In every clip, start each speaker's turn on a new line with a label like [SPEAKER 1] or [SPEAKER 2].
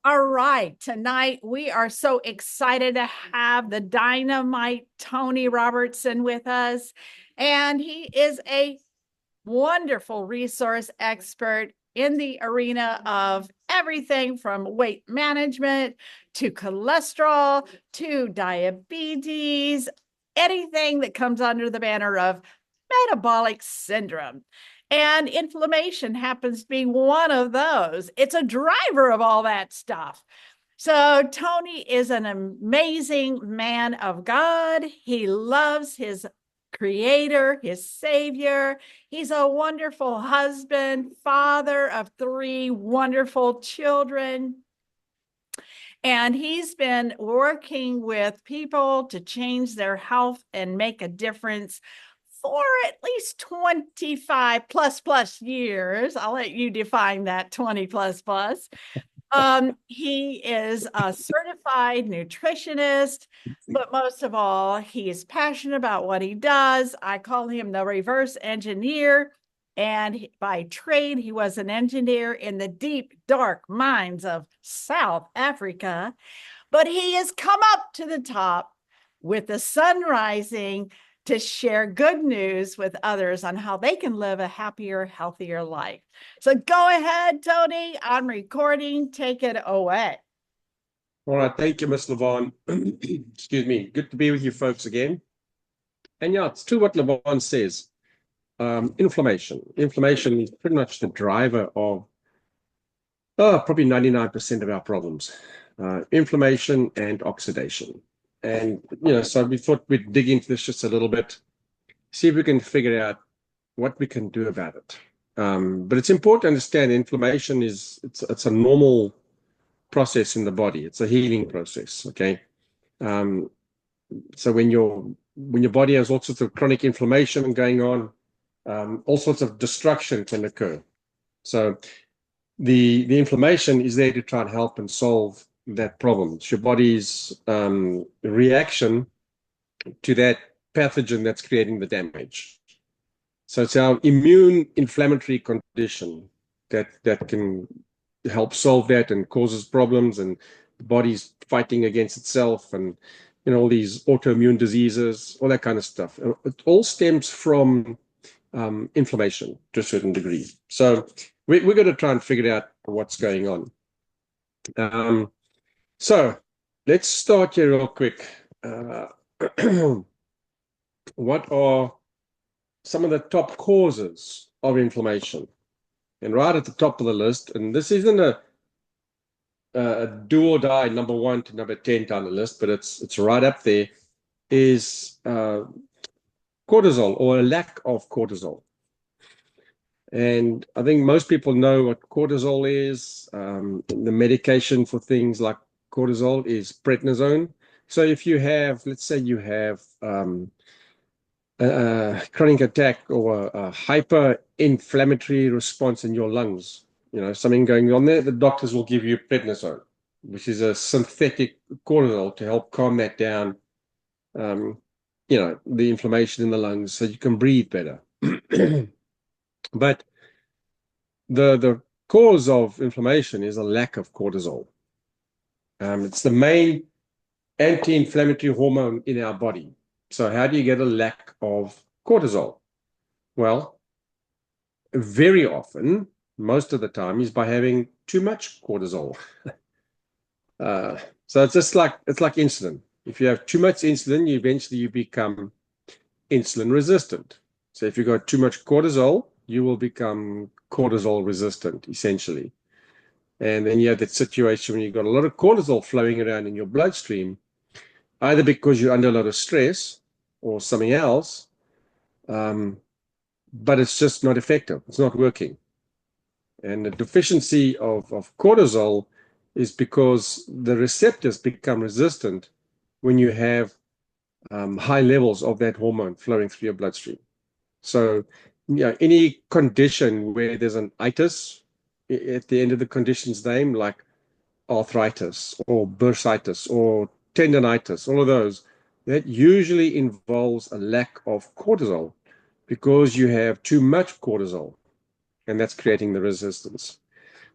[SPEAKER 1] All right, tonight we are so excited to have the dynamite Tony Robertson with us. And he is a wonderful resource expert in the arena of everything from weight management to cholesterol to diabetes, anything that comes under the banner of metabolic syndrome. And inflammation happens to be one of those. It's a driver of all that stuff. So, Tony is an amazing man of God. He loves his creator, his savior. He's a wonderful husband, father of three wonderful children. And he's been working with people to change their health and make a difference for at least 25 plus years. I'll let you define that 20 plus. He is a certified nutritionist, but most of all, he is passionate about what he does. I call him the reverse engineer. And by trade, he was an engineer in the deep, dark mines of South Africa. But he has come up to the top with the sun rising to share good news with others on how they can live a happier, healthier life. So go ahead, Tony. I'm recording. Take it away.
[SPEAKER 2] All right, thank you, Miss Levon. Excuse me. Good to be with you folks again. And yeah, it's true what Levon says. Inflammation. Inflammation is pretty much the driver of probably 99% of our problems. Inflammation and oxidation. And, so we thought we'd dig into this just a little bit, see if we can figure out what we can do about it. But it's important to understand inflammation it's a normal process in the body. It's a healing process, okay? So when your body has all sorts of chronic inflammation going on, all sorts of destruction can occur. So the inflammation is there to try and help and solve that problem. It's your body's reaction to that pathogen that's creating the damage. So it's our immune inflammatory condition that can help solve that and causes problems, and the body's fighting against itself, and all these autoimmune diseases, all that kind of stuff. It all stems from inflammation to a certain degree. So we're going to try and figure out what's going on. So let's start here real quick. What are some of the top causes of inflammation? And right at the top of the list, and this isn't a do or die number 1 to number 10 down the list, but it's right up there, is cortisol, or a lack of cortisol. And I think most people know what cortisol is. The medication for things like cortisol is prednisone. So if you have, let's say you have a chronic attack or a hyper-inflammatory response in your lungs, something going on there, the doctors will give you prednisone, which is a synthetic cortisol to help calm that down, the inflammation in the lungs, so you can breathe better. But the cause of inflammation is a lack of cortisol. It's the main anti-inflammatory hormone in our body. So how do you get a lack of cortisol? Well, very often, most of the time, is by having too much cortisol. So it's like insulin. If you have too much insulin, eventually you become insulin resistant. So if you've got too much cortisol, you will become cortisol resistant, essentially. And then you have that situation when you've got a lot of cortisol flowing around in your bloodstream, either because you're under a lot of stress or something else, but it's just not effective. It's not working. And the deficiency of cortisol is because the receptors become resistant when you have high levels of that hormone flowing through your bloodstream. So, any condition where there's an itis at the end of the condition's name, like arthritis or bursitis or tendonitis, all of those, that usually involves a lack of cortisol, because you have too much cortisol, and that's creating the resistance.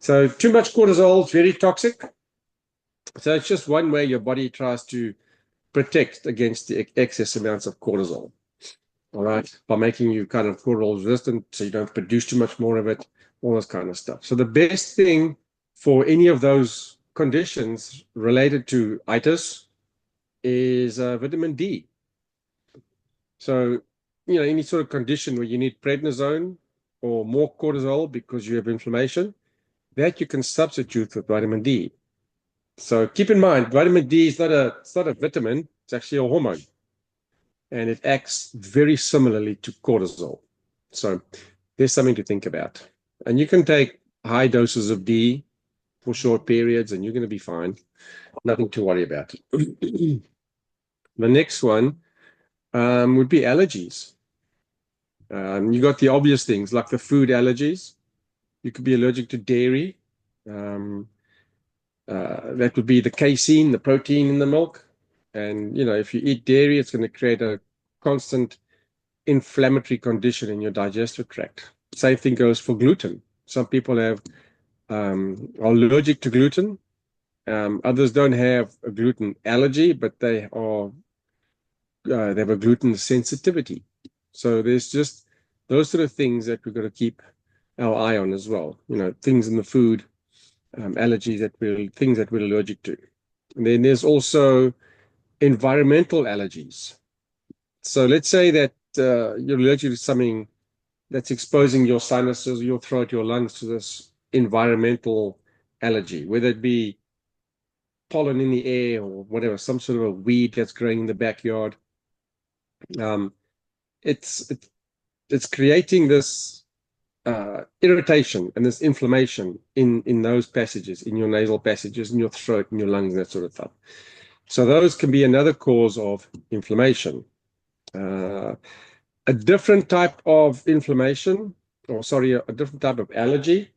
[SPEAKER 2] So too much cortisol is very toxic. So it's just one way your body tries to protect against the excess amounts of cortisol. All right, by making you kind of cortisol resistant, so you don't produce too much more of it, all this kind of stuff. So the best thing for any of those conditions related to itis is vitamin D. So, any sort of condition where you need prednisone or more cortisol because you have inflammation, that you can substitute with vitamin D. So keep in mind, vitamin D is it's not a vitamin, it's actually a hormone. And it acts very similarly to cortisol. So there's something to think about. And you can take high doses of D for short periods and you're going to be fine. Nothing to worry about. The next one would be allergies. You got the obvious things like the food allergies. You could be allergic to dairy. That would be the casein, the protein in the milk. And, if you eat dairy, it's going to create a constant inflammatory condition in your digestive tract. Same thing goes for gluten. Some people are allergic to gluten. Others don't have a gluten allergy, but they have a gluten sensitivity. So there's just those sort of things that we've got to keep our eye on as well. Things in the food, allergies things that we're allergic to. And then there's also environmental allergies. So let's say that you're allergic to something that's exposing your sinuses, your throat, your lungs to this environmental allergy, whether it be pollen in the air or whatever, some sort of a weed that's growing in the backyard. It's creating this irritation and this inflammation in those passages, in your nasal passages, in your throat, in your lungs, that sort of stuff. So those can be another cause of inflammation. A different type of inflammation, a different type of allergy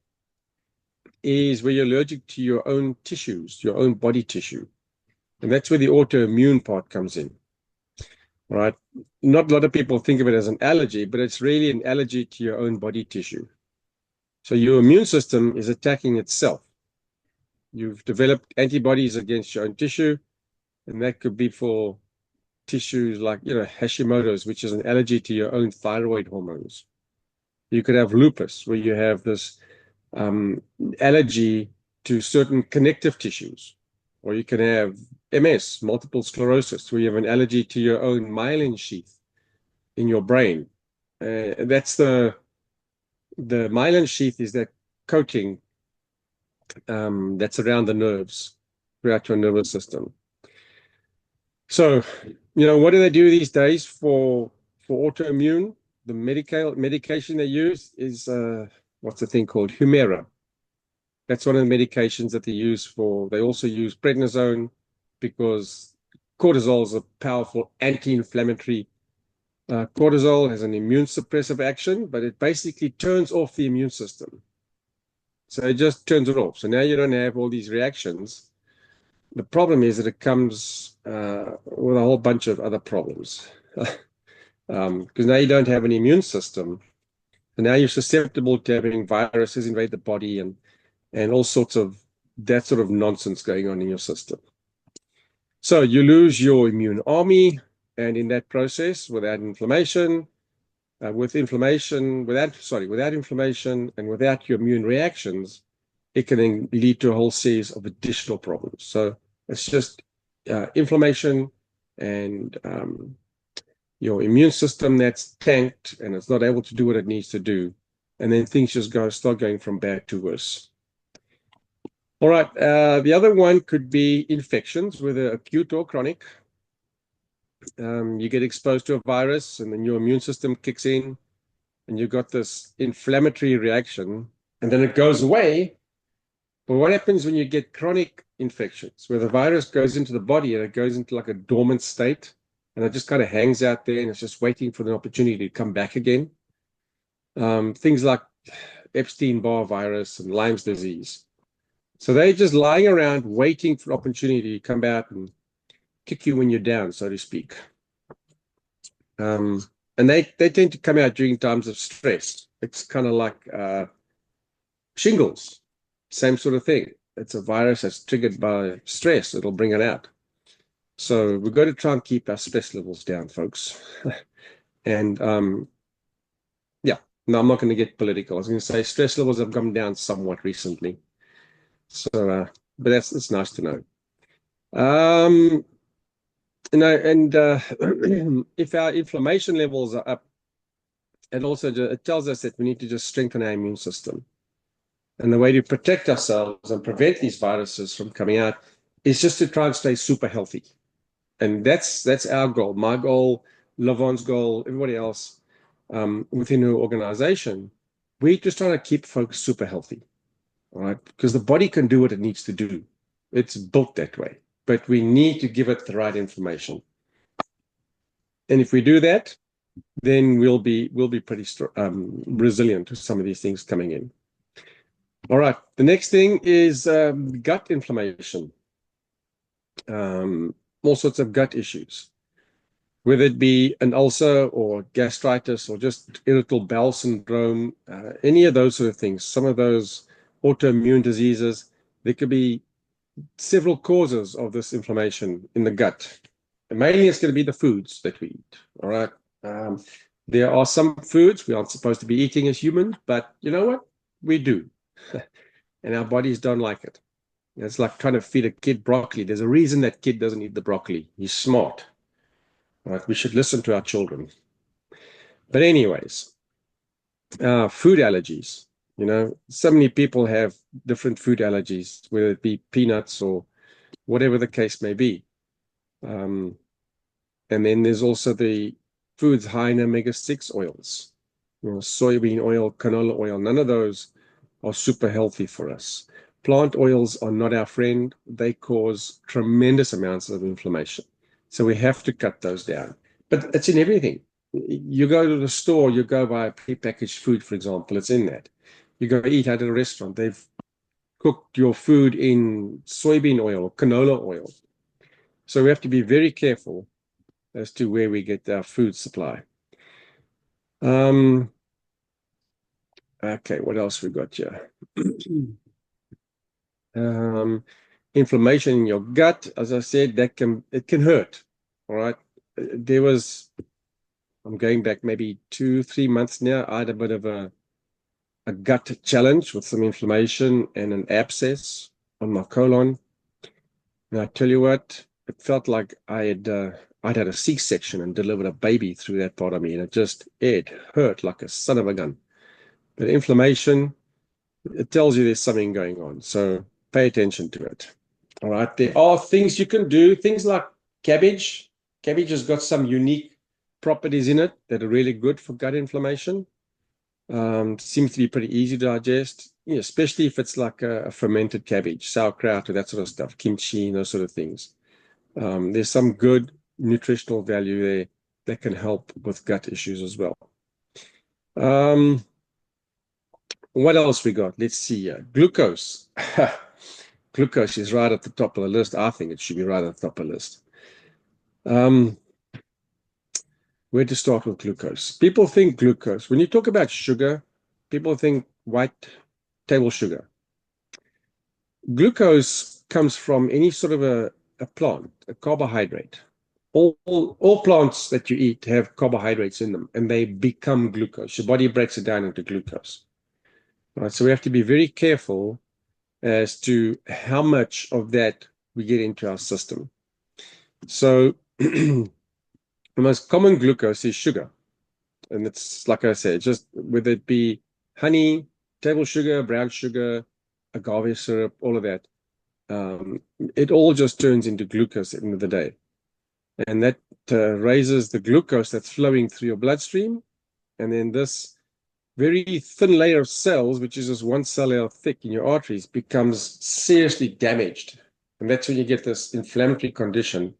[SPEAKER 2] is where you're allergic to your own tissues, your own body tissue. And that's where the autoimmune part comes in. All right. Not a lot of people think of it as an allergy, but it's really an allergy to your own body tissue. So your immune system is attacking itself. You've developed antibodies against your own tissue, and that could be for tissues like, Hashimoto's, which is an allergy to your own thyroid hormones. You could have lupus, where you have this allergy to certain connective tissues. Or you can have MS, multiple sclerosis, where you have an allergy to your own myelin sheath in your brain. That's the myelin sheath is that coating that's around the nerves, throughout your nervous system. So, what do they do these days for autoimmune? The medication they use is what's the thing called? Humira. That's one of the medications that they use for. They also use prednisone because cortisol is a powerful anti-inflammatory. Cortisol has an immune suppressive action, but it basically turns off the immune system. So it just turns it off. So now you don't have all these reactions. The problem is that it comes with a whole bunch of other problems. Because now you don't have an immune system. And now you're susceptible to having viruses invade the body and all sorts of that sort of nonsense going on in your system. So you lose your immune army, and in that process, without inflammation and without your immune reactions, it can then lead to a whole series of additional problems. So it's just inflammation and your immune system that's tanked and it's not able to do what it needs to do. And then things just start going from bad to worse. All right. The other one could be infections, whether acute or chronic. You get exposed to a virus and then your immune system kicks in and you've got this inflammatory reaction and then it goes away. But what happens when you get chronic infections, where the virus goes into the body and it goes into like a dormant state and it just kind of hangs out there and it's just waiting for the opportunity to come back again? Things like Epstein-Barr virus and Lyme's disease. So they're just lying around waiting for an opportunity to come out and kick you when you're down, so to speak. And they tend to come out during times of stress. It's kind of like shingles, same sort of thing. it's a virus that's triggered by stress. It'll bring it out. So we've got to try and keep our stress levels down, folks. And yeah, no, I'm not going to get political. I was going to say stress levels have come down somewhat recently. So, but it's nice to know. And if our inflammation levels are up, it tells us that we need to just strengthen our immune system. And the way to protect ourselves and prevent these viruses from coming out is just to try and stay super healthy. And that's our goal, my goal, Lavon's goal, everybody else within our organization. We're just trying to keep folks super healthy, all right? Because the body can do what it needs to do. It's built that way, but we need to give it the right information. And if we do that, then we'll be pretty resilient to some of these things coming in. All right. The next thing is gut inflammation. All sorts of gut issues, whether it be an ulcer or gastritis or just irritable bowel syndrome, any of those sort of things. Some of those autoimmune diseases, there could be several causes of this inflammation in the gut. And mainly it's going to be the foods that we eat. All right. There are some foods we aren't supposed to be eating as humans, but you know what? We do. And our bodies don't like it. It's like trying to feed a kid broccoli. There's a reason that kid doesn't eat the broccoli. He's smart. All right? We should listen to our children. But anyways, food allergies. You know, so many people have different food allergies, whether it be peanuts or whatever the case may be. And then there's also the foods high in omega-6 oils, you know, soybean oil, canola oil. None of those are super healthy for us. Plant oils are not our friend. They cause tremendous amounts of inflammation. So we have to cut those down. But it's in everything. You go to the store, you go buy a prepackaged food, for example, it's in that. You go eat at a restaurant, they've cooked your food in soybean oil or canola oil. So we have to be very careful as to where we get our food supply. Okay, what else we got here? Inflammation in your gut, as I said, it can hurt. All right. I'm going back maybe 2-3 months now. I had a bit of a gut challenge with some inflammation and an abscess on my colon. And I tell you what, it felt like I'd had a C-section and delivered a baby through that part of me, and it hurt like a son of a gun. But inflammation, it tells you there's something going on. So pay attention to it. All right. There are things you can do, things like cabbage. Cabbage has got some unique properties in it that are really good for gut inflammation. Seems to be pretty easy to digest, especially if it's like a fermented cabbage, sauerkraut, or that sort of stuff, kimchi, those sort of things. There's some good nutritional value there that can help with gut issues as well. What else we got? Let's see. Glucose. Glucose is right at the top of the list. I think it should be right at the top of the list. Where to start with glucose? People think glucose. When you talk about sugar, people think white table sugar. Glucose comes from any sort of a plant, a carbohydrate. All plants that you eat have carbohydrates in them, and they become glucose. Your body breaks it down into glucose. Right, so we have to be very careful as to how much of that we get into our system. So the most common glucose is sugar. And it's, like I said, just whether it be honey, table sugar, brown sugar, agave syrup, all of that, it all just turns into glucose at the end of the day. And that raises the glucose that's flowing through your bloodstream. And then this very thin layer of cells, which is just one cell layer thick in your arteries, becomes seriously damaged. And that's when you get this inflammatory condition.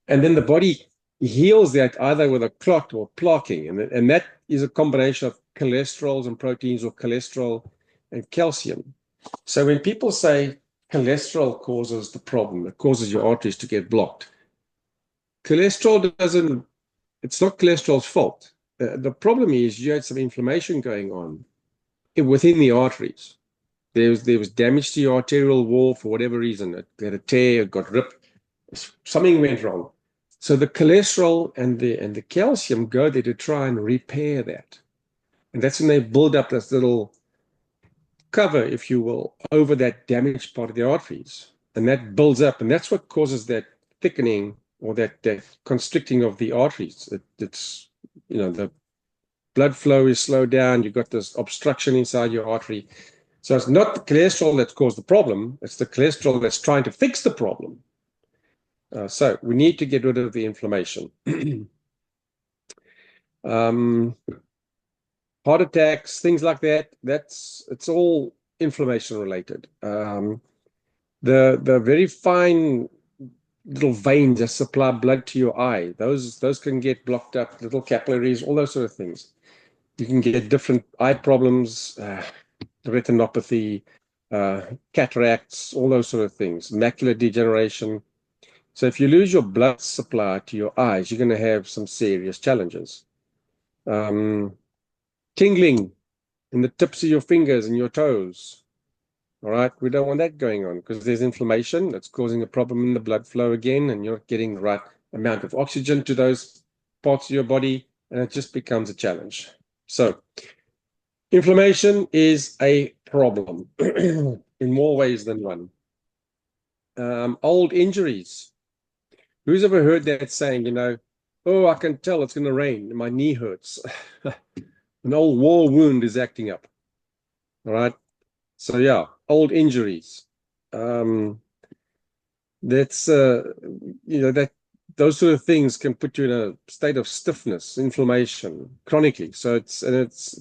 [SPEAKER 2] And then the body heals that either with a clot or plaquing. And that is a combination of cholesterols and proteins, or cholesterol and calcium. So when people say cholesterol causes the problem, it causes your arteries to get blocked. Cholesterol it's not cholesterol's fault. The problem is you had some inflammation going on within the arteries. There was damage to your arterial wall for whatever reason. It had a tear, it got ripped, something went wrong. So the cholesterol and the calcium go there to try and repair that. And that's when they build up this little cover, if you will, over that damaged part of the arteries. And that builds up, and that's what causes that thickening or that constricting of the arteries. It's, the blood flow is slowed down. You've got this obstruction inside your artery. So it's not the cholesterol that's caused the problem. It's the cholesterol that's trying to fix the problem. So we need to get rid of the inflammation. Heart attacks, things like that, it's all inflammation related. The very fine little veins that supply blood to your eye, those can get blocked up, little capillaries, all those sort of things. You can get different eye problems, retinopathy, cataracts, all those sort of things, macular degeneration. So if you lose your blood supply to your eyes, you're going to have some serious challenges. Tingling in the tips of your fingers and your toes. All right, we don't want that going on because there's inflammation that's causing a problem in the blood flow again, and you're not getting the right amount of oxygen to those parts of your body, and it just becomes a challenge. So inflammation is a problem in more ways than one. Old injuries. Who's ever heard that saying, oh, I can tell it's going to rain. My knee hurts. An old war wound is acting up. All right. So yeah, old injuries. That's that those sort of things can put you in a state of stiffness, inflammation, chronically. So it's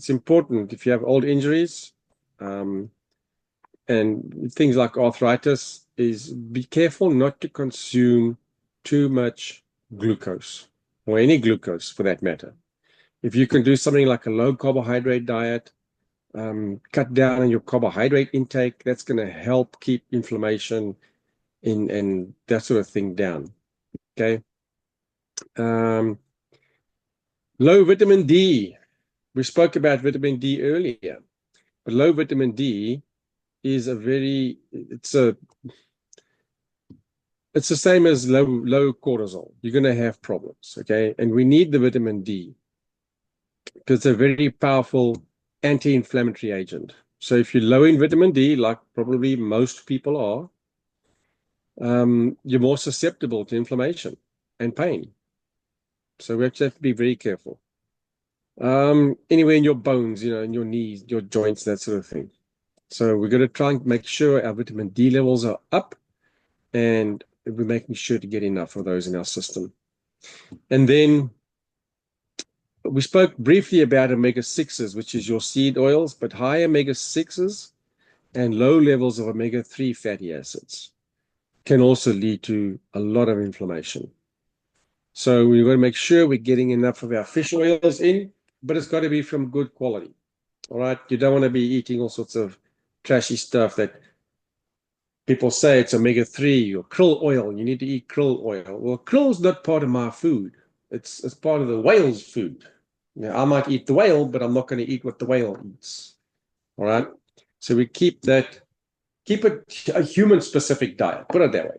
[SPEAKER 2] important if you have old injuries, and things like arthritis, is be careful not to consume too much glucose, or any glucose for that matter. If you can do something like a low carbohydrate diet, cut down on your carbohydrate intake, that's going to help keep inflammation and that sort of thing down. Okay. Low vitamin D. We spoke about vitamin D earlier, but low vitamin D is it's the same as low cortisol. You're going to have problems. Okay. And we need the vitamin D because it's a very powerful anti-inflammatory agent. So if you're low in vitamin D, like probably most people are, you're more susceptible to inflammation and pain. So we actually have to be very careful. Anywhere in your bones, in your knees, your joints, that sort of thing. So we're going to try and make sure our vitamin D levels are up, and we're making sure to get enough of those in our system. And then we spoke briefly about omega-6s, which is your seed oils, but high omega-6s and low levels of omega-3 fatty acids can also lead to a lot of inflammation. So we've got to make sure we're getting enough of our fish oils in, but it's got to be from good quality. All right. You don't want to be eating all sorts of trashy stuff that people say it's omega-3 or krill oil. You need to eat krill oil. Well, krill's not part of my food. It's part of the whale's food. I might eat the whale, but I'm not going to eat what the whale eats. All right. So we keep it a human-specific diet. Put it that way.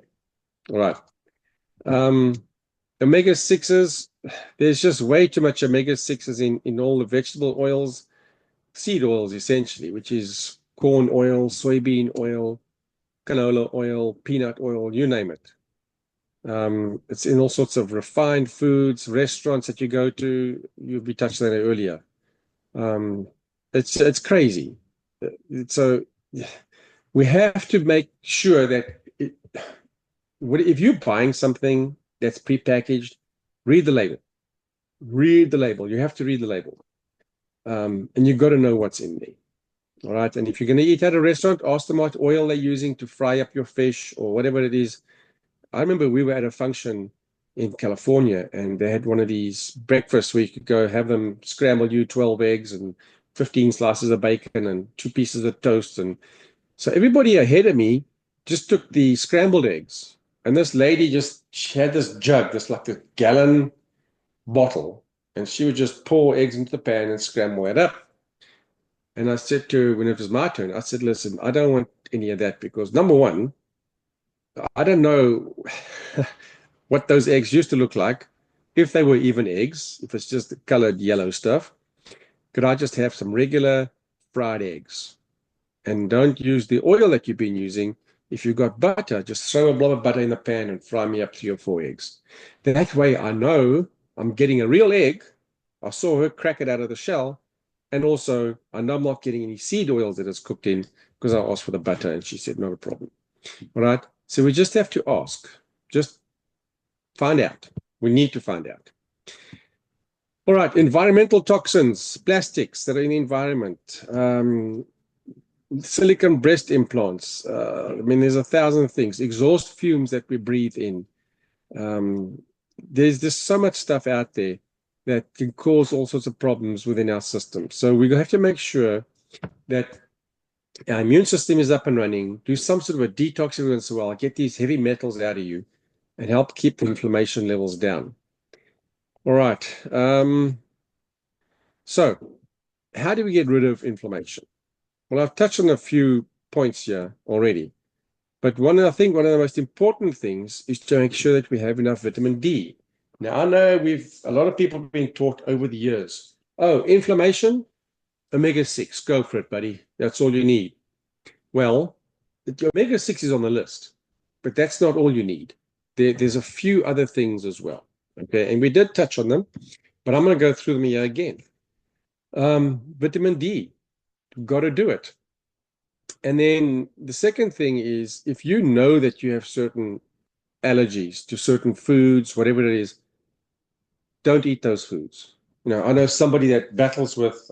[SPEAKER 2] All right. Omega-6s, there's just way too much omega-6s in all the vegetable oils, seed oils essentially, which is corn oil, soybean oil, canola oil, peanut oil, you name it. It's in all sorts of refined foods, restaurants that you go to. We touched on that earlier. It's crazy. So we have to make sure that if you're buying something that's prepackaged, read the label. Read the label. You have to read the label. And you've got to know what's in there. All right. And if you're going to eat at a restaurant, ask them what oil they're using to fry up your fish or whatever it is. I remember we were at a function in California, and they had one of these breakfasts where you could go have them scramble you 12 eggs and 15 slices of bacon and 2 pieces of toast. And so everybody ahead of me just took the scrambled eggs. And this lady she had this jug, this like a gallon bottle, and she would just pour eggs into the pan and scramble it up. And I said to her, when it was my turn, I said, listen, I don't want any of that because number one, I don't know what those eggs used to look like, if they were even eggs, if it's just the colored yellow stuff. Could I just have some regular fried eggs? And don't use the oil that you've been using. If you've got butter, just throw a blob of butter in the pan and fry me up 3 or 4 eggs. That way I know I'm getting a real egg. I saw her crack it out of the shell. And also, I know I'm not getting any seed oils that it's cooked in because I asked for the butter and she said, not a problem. All right. So we just have to ask. Just find out. We need to find out. All right. Environmental toxins, plastics that are in the environment. Silicone breast implants. I mean, there's 1,000 things. Exhaust fumes that we breathe in. There's just so much stuff out there that can cause all sorts of problems within our system. So we have to make sure that our immune system is up and running, do some sort of a detox every once in a while, get these heavy metals out of you, and help keep the inflammation levels down. All right. So how do we get rid of inflammation? Well, I've touched on a few points here already. But I think one of the most important things is to make sure that we have enough vitamin D. Now, I know a lot of people have been taught over the years, oh, inflammation, omega-6, go for it, buddy. That's all you need. Well, the omega-6 is on the list, but that's not all you need. There's a few other things as well. Okay, and we did touch on them, but I'm going to go through them here again. Vitamin D, got to do it. And then the second thing is, if you know that you have certain allergies to certain foods, whatever it is, don't eat those foods. I know somebody that battles with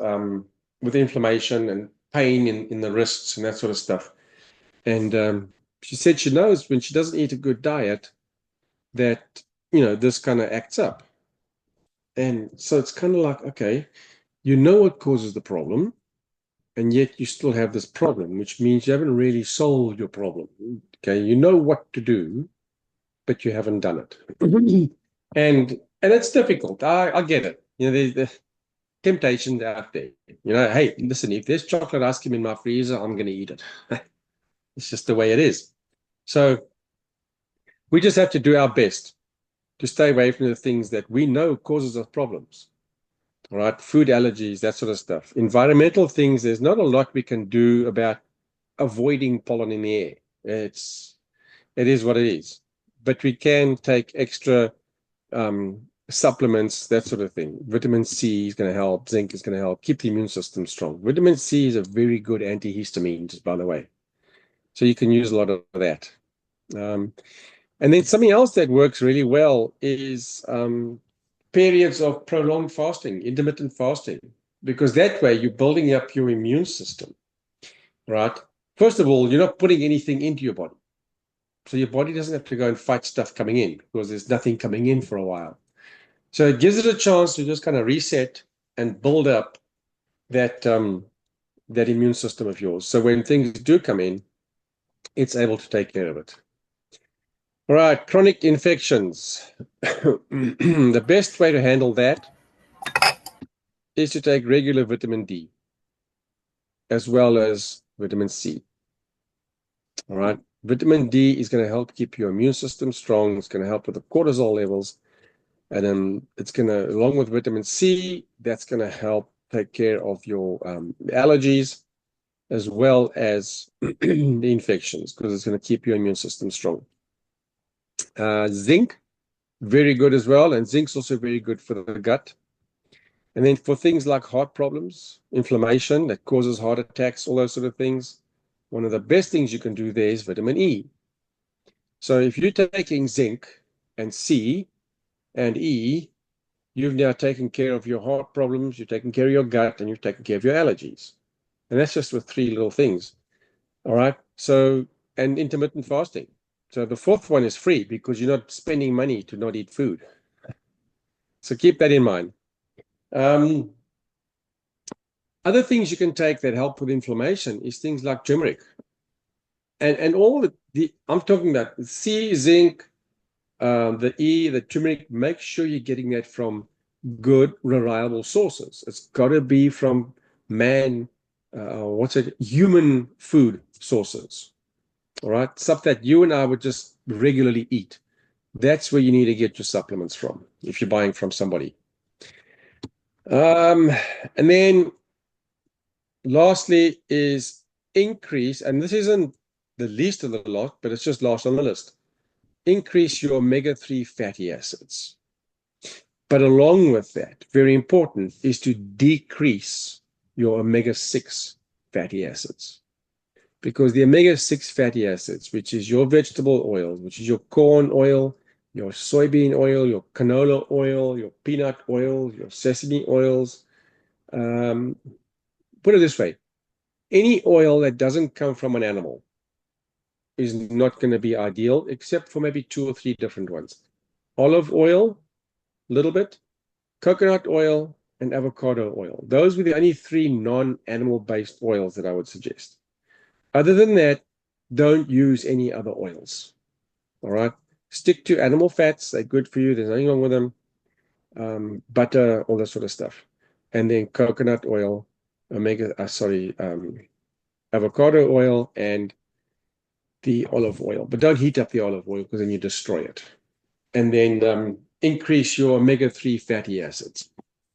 [SPEAKER 2] inflammation and pain in the wrists and that sort of stuff. And she said she knows when she doesn't eat a good diet that, this kind of acts up. And so it's kind of like, okay, you know what causes the problem, and yet you still have this problem, which means you haven't really solved your problem. Okay, you know what to do, but you haven't done it. And it's difficult. I get it. There's the temptations out there. Hey, listen, if there's chocolate ice cream in my freezer, I'm going to eat it. It's just the way it is. So we just have to do our best to stay away from the things that we know causes us problems. All right, food allergies, that sort of stuff. Environmental things, there's not a lot we can do about avoiding pollen in the air. It is what it is. But we can take extra supplements, that sort of thing. Vitamin C is going to help. Zinc is going to help keep the immune system strong. Vitamin C is a very good antihistamine, just by the way. So you can use a lot of that. And then something else that works really well is periods of prolonged fasting, intermittent fasting, because that way you're building up your immune system, right? First of all, you're not putting anything into your body. So your body doesn't have to go and fight stuff coming in because there's nothing coming in for a while. So it gives it a chance to just kind of reset and build up that immune system of yours. So when things do come in, it's able to take care of it. All right, chronic infections. The best way to handle that is to take regular vitamin D as well as vitamin C. All right, vitamin D is going to help keep your immune system strong. It's going to help with the cortisol levels. And then it's going to, along with vitamin C, that's going to help take care of your allergies as well as the infections because it's going to keep your immune system strong. Zinc, very good as well. And zinc's also very good for the gut. And then for things like heart problems, inflammation that causes heart attacks, all those sort of things, one of the best things you can do there is vitamin E. So if you're taking zinc and C and E, you've now taken care of your heart problems, you've taken care of your gut, and you've taken care of your allergies. And that's just with 3 little things. All right. So, and intermittent fasting. So the fourth one is free because you're not spending money to not eat food. So keep that in mind. Other things you can take that help with inflammation is things like turmeric. And all I'm talking about the C, zinc, the E, the turmeric. Make sure you're getting that from good, reliable sources. It's got to be from human food sources. All right, stuff that you and I would just regularly eat. That's where you need to get your supplements from if you're buying from somebody. And then lastly is increase, and this isn't the least of the lot, but it's just last on the list. Increase your omega-3 fatty acids. But along with that, very important, is to decrease your omega-6 fatty acids. Because the omega-6 fatty acids, which is your vegetable oil, which is your corn oil, your soybean oil, your canola oil, your peanut oil, your sesame oils, put it this way, any oil that doesn't come from an animal is not going to be ideal, except for maybe 2 or 3 different ones. Olive oil, a little bit, coconut oil, and avocado oil. Those were the only 3 non-animal based oils that I would suggest. Other than that, don't use any other oils. All right. Stick to animal fats. They're good for you. There's nothing wrong with them. Butter, all that sort of stuff. And then coconut oil, avocado oil, and the olive oil. But don't heat up the olive oil because then you destroy it. And then increase your omega-3 fatty acids.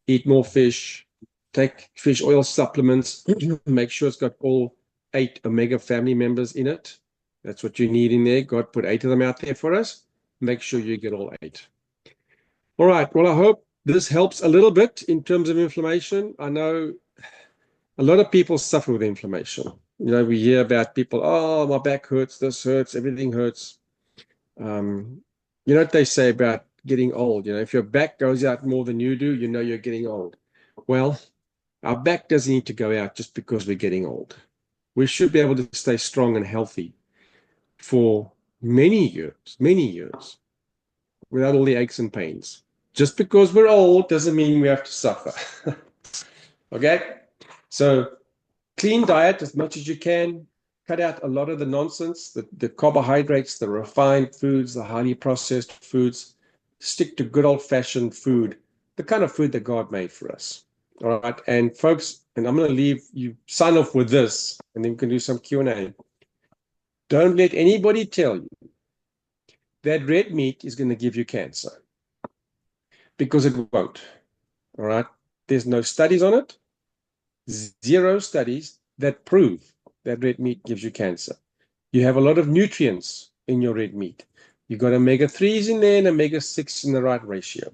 [SPEAKER 2] Eat more fish. Take fish oil supplements. Make sure it's got all 8 omega family members in it. That's what you need in there. God put 8 of them out there for us. Make sure you get all 8. All right. Well, I hope this helps a little bit in terms of inflammation. I know a lot of people suffer with inflammation. You know, we hear about people, oh, my back hurts, this hurts, everything hurts. You know what they say about getting old? You know, if your back goes out more than you do, you know you're getting old. Well, our back doesn't need to go out just because we're getting old. We should be able to stay strong and healthy for many years, without all the aches and pains. Just because we're old doesn't mean we have to suffer. Okay? So clean diet as much as you can. Cut out a lot of the nonsense, the carbohydrates, the refined foods, the highly processed foods. Stick to good old-fashioned food, the kind of food that God made for us. All right. And folks, and I'm going to leave you sign off with this, and then we can do some Q&A. Don't let anybody tell you that red meat is going to give you cancer, because it won't. All right. There's no studies on it. 0 studies that prove that red meat gives you cancer. You have a lot of nutrients in your red meat. You've got omega-3s in there and omega-6 in the right ratio.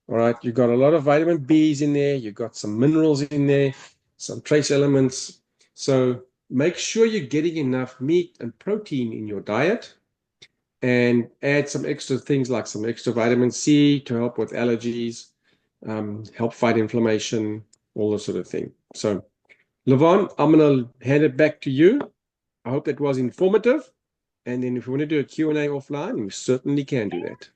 [SPEAKER 2] All right. You've got a lot of vitamin Bs in there. You've got some minerals in there, some trace elements. So make sure you're getting enough meat and protein in your diet, and add some extra things like some extra vitamin C to help with allergies, help fight inflammation, all this sort of thing. So, Levon, I'm going to hand it back to you. I hope that was informative. And then if you want to do a Q&A offline, we certainly can do that.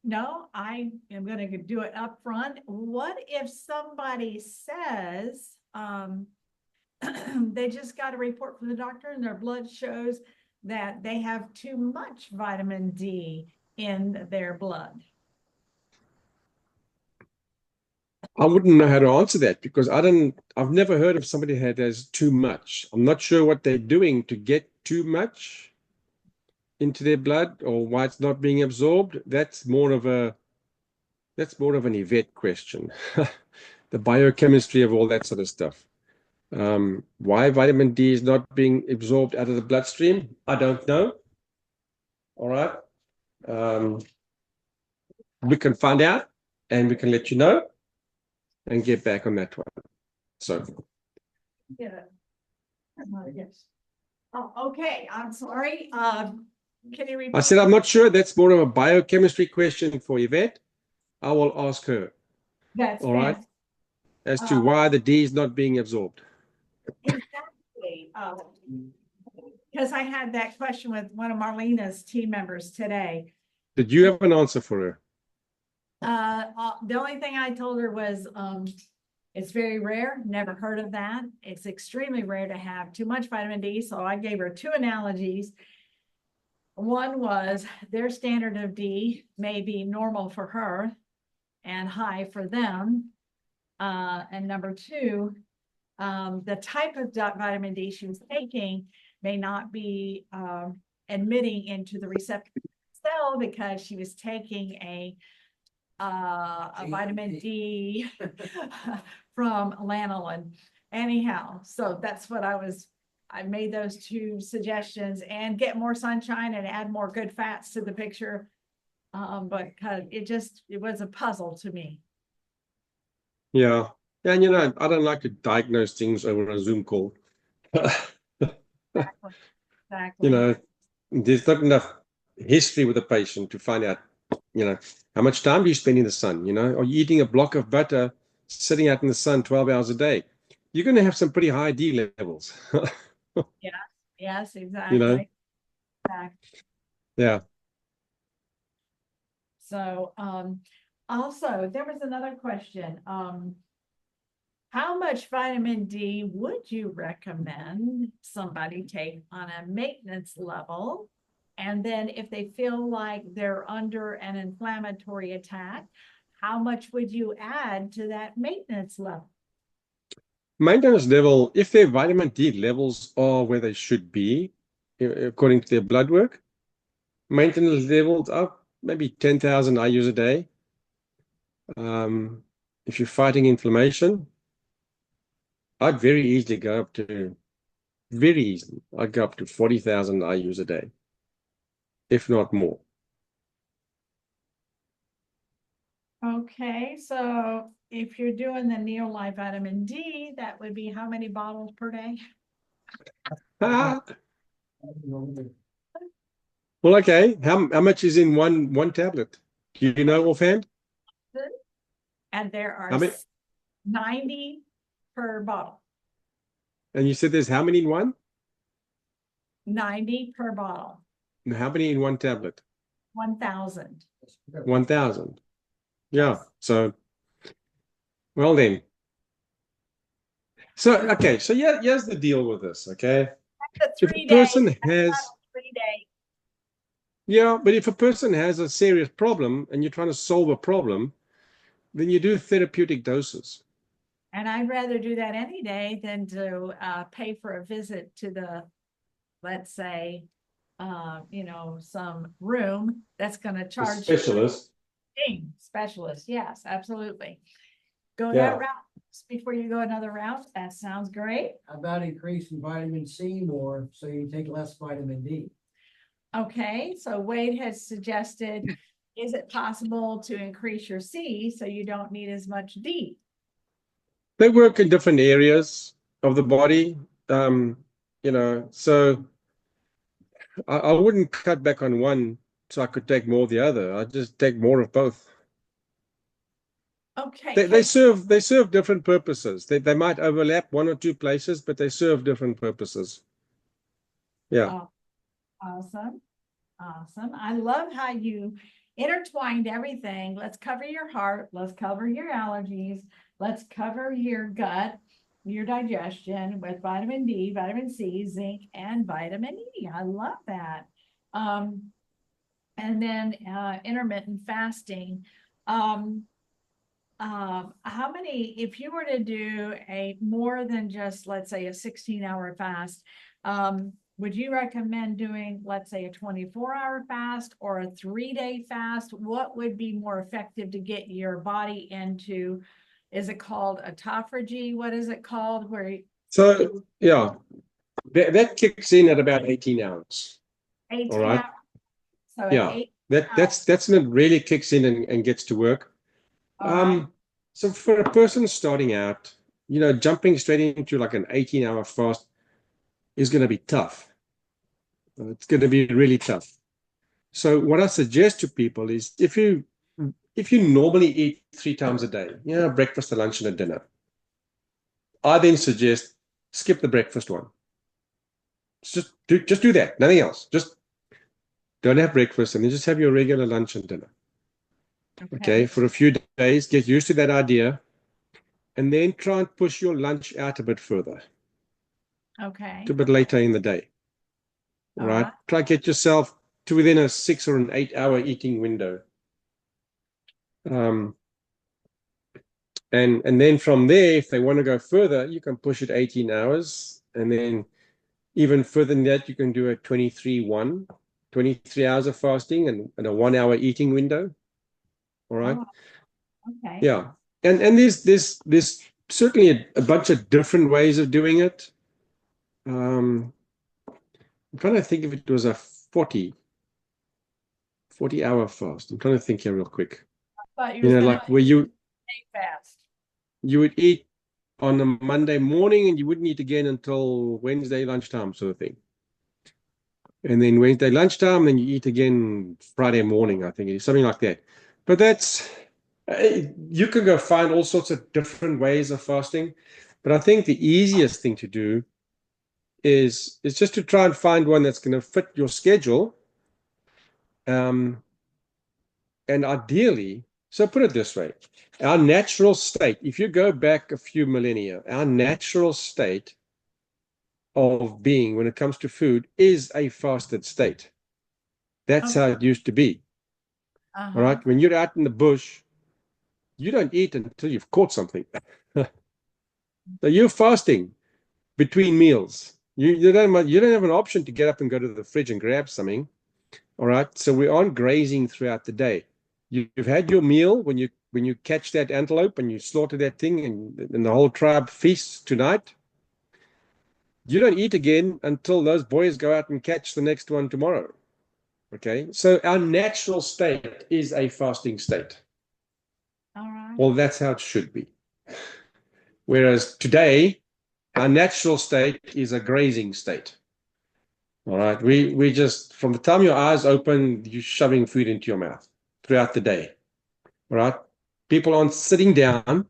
[SPEAKER 1] No, I am going to do it up front. What if somebody says they just got a report from the doctor and their blood shows that they have too much vitamin D in their blood?
[SPEAKER 2] I wouldn't know how to answer that because I've never heard of somebody that has too much. I'm not sure what they're doing to get too much into their blood or why it's not being absorbed. That's more of an Yvette question. The biochemistry of all that sort of stuff. Why vitamin D is not being absorbed out of the bloodstream, I don't know. All right. We can find out and we can let you know and get back on that one. So,
[SPEAKER 1] Yeah. Yes. Oh, okay. I'm sorry. Can you repeat?
[SPEAKER 2] I said, I'm not sure. That's more of a biochemistry question for Yvette. I will ask her.
[SPEAKER 1] That's
[SPEAKER 2] all right.
[SPEAKER 1] fantastic.
[SPEAKER 2] As to why the D is not being absorbed.
[SPEAKER 1] Exactly. Because I had that question with one of Marlena's team members today.
[SPEAKER 2] Did you have an answer for her?
[SPEAKER 1] The only thing I told her was it's very rare, never heard of that. It's extremely rare to have too much vitamin D. So I gave her 2 analogies. One was their standard of D may be normal for her and high for them. And number 2, the type of vitamin D she was taking may not be admitting into the receptor cell because she was taking a vitamin D from lanolin. Anyhow, so that's what I made those two suggestions, and get more sunshine and add more good fats to the picture. But it was a puzzle to me.
[SPEAKER 2] Yeah. And I don't like to diagnose things over a Zoom call.
[SPEAKER 1] Exactly. Exactly.
[SPEAKER 2] There's not enough history with the patient to find out, how much time do you spend in the sun? Are you eating a block of butter sitting out in the sun 12 hours a day? You're going to have some pretty high D levels.
[SPEAKER 1] Yeah. Yes,
[SPEAKER 2] you know?
[SPEAKER 1] exactly. Exactly.
[SPEAKER 2] Yeah.
[SPEAKER 1] So, also there was another question. How much vitamin D would you recommend somebody take on a maintenance level? And then if they feel like they're under an inflammatory attack, how much would you add to that maintenance level?
[SPEAKER 2] Maintenance level, if their vitamin D levels are where they should be, according to their blood work, maintenance levels are maybe 10,000 IUs a day. If you're fighting inflammation, I'd very easily go up to, very easily, I'd go up to 40,000 IUs a day, if not more.
[SPEAKER 1] Okay, so if you're doing the Neolife vitamin D, that would be how many bottles per day?
[SPEAKER 2] Ah, well, okay. How much is in one tablet? Do you know offhand?
[SPEAKER 1] And there are
[SPEAKER 2] How many?
[SPEAKER 1] 90 per bottle.
[SPEAKER 2] And you said there's how many in one?
[SPEAKER 1] 90 per bottle.
[SPEAKER 2] And how many in one tablet?
[SPEAKER 1] 1,000.
[SPEAKER 2] 1,000. Yeah.
[SPEAKER 1] Yes.
[SPEAKER 2] So, well then. So, okay. So yeah, here's the deal with this. Okay.
[SPEAKER 1] That's a
[SPEAKER 2] If a
[SPEAKER 1] 3 day.
[SPEAKER 2] person has,
[SPEAKER 1] 3 day.
[SPEAKER 2] yeah, but if a person has a serious problem and you're trying to solve a problem, then you do therapeutic doses.
[SPEAKER 1] And I'd rather do that any day than to pay for a visit to the, let's say, some room that's going to charge
[SPEAKER 2] Specialist.
[SPEAKER 1] specialist. Yes, absolutely. Go
[SPEAKER 2] Yeah.
[SPEAKER 1] that route before you go another route. That sounds great.
[SPEAKER 3] How about increasing vitamin C more so you take less vitamin D?
[SPEAKER 1] Okay, so Wade has suggested, is it possible to increase your C so you don't need as much D?
[SPEAKER 2] They work in different areas of the body. So I wouldn't cut back on one so I could take more of the other. I'd just take more of both.
[SPEAKER 1] Okay.
[SPEAKER 2] They serve different purposes. They might overlap one or two places, but they serve different purposes. Yeah.
[SPEAKER 1] Oh, awesome. Awesome. I love how you intertwined everything. Let's cover your heart. Let's cover your allergies. Let's cover your gut, your digestion with vitamin D, vitamin C, zinc, and vitamin E. I love that. And then intermittent fasting. How many, if you were to do a more than just, let's say, a 16-hour fast, would you recommend doing, let's say, a 24-hour fast or a 3-day fast? What would be more effective to get your body into, is it called autophagy? What is it called?
[SPEAKER 2] So, yeah, that kicks in at about 18 hours.
[SPEAKER 1] 18
[SPEAKER 2] All right.
[SPEAKER 1] hours. So
[SPEAKER 2] yeah, that's when it really kicks in and gets to work.
[SPEAKER 1] Right.
[SPEAKER 2] So for a person starting out, jumping straight into like an 18-hour fast is going to be tough. It's going to be really tough. So what I suggest to people is if you normally eat 3 times a day, breakfast, a lunch, and a dinner, I then suggest skip the breakfast one. Just do that, nothing else. Just don't have breakfast and then just have your regular lunch and dinner. Okay, for a few days, get used to that idea, and then try and push your lunch out a bit further.
[SPEAKER 1] Okay.
[SPEAKER 2] To a bit later in the day. Right? Try get yourself to within a 6 or an 8 hour eating window. And then from there, if they want to go further, you can push it 18 hours. And then even further than that, you can do a 23 hours of fasting and a 1 hour eating window. All right.
[SPEAKER 1] Oh, okay.
[SPEAKER 2] Yeah. And there's certainly a bunch of different ways of doing it. I'm trying to think if it was a 40 hour fast. I'm trying to think here real quick.
[SPEAKER 1] I thought you
[SPEAKER 2] You
[SPEAKER 1] was
[SPEAKER 2] know,
[SPEAKER 1] gonna
[SPEAKER 2] like where you
[SPEAKER 1] eat fast.
[SPEAKER 2] would eat on a Monday morning and you wouldn't eat again until Wednesday lunchtime, sort of thing. And then Wednesday lunchtime, then you eat again Friday morning, I think it is something like that. But that's you can go find all sorts of different ways of fasting. But I think the easiest thing to do is just to try and find one that's going to fit your schedule. And ideally, so put it this way, our natural state, if you go back a few millennia, our natural state of being when it comes to food is a fasted state. That's
[SPEAKER 1] Okay.
[SPEAKER 2] how it used to be. All right. When you're out in the bush, you don't eat until you've caught something. So you're fasting between meals. You don't have an option to get up and go to the fridge and grab something. All right. So we aren't grazing throughout the day. You've had your meal when you catch that antelope and you slaughter that thing and the whole tribe feasts tonight. You don't eat again until those boys go out and catch the next one tomorrow. Okay. So our natural state is a fasting state.
[SPEAKER 1] All right.
[SPEAKER 2] Well, that's how it should be. Whereas today, our natural state is a grazing state. All right. We just, from the time your eyes open, you're shoving food into your mouth throughout the day. All right. People aren't sitting down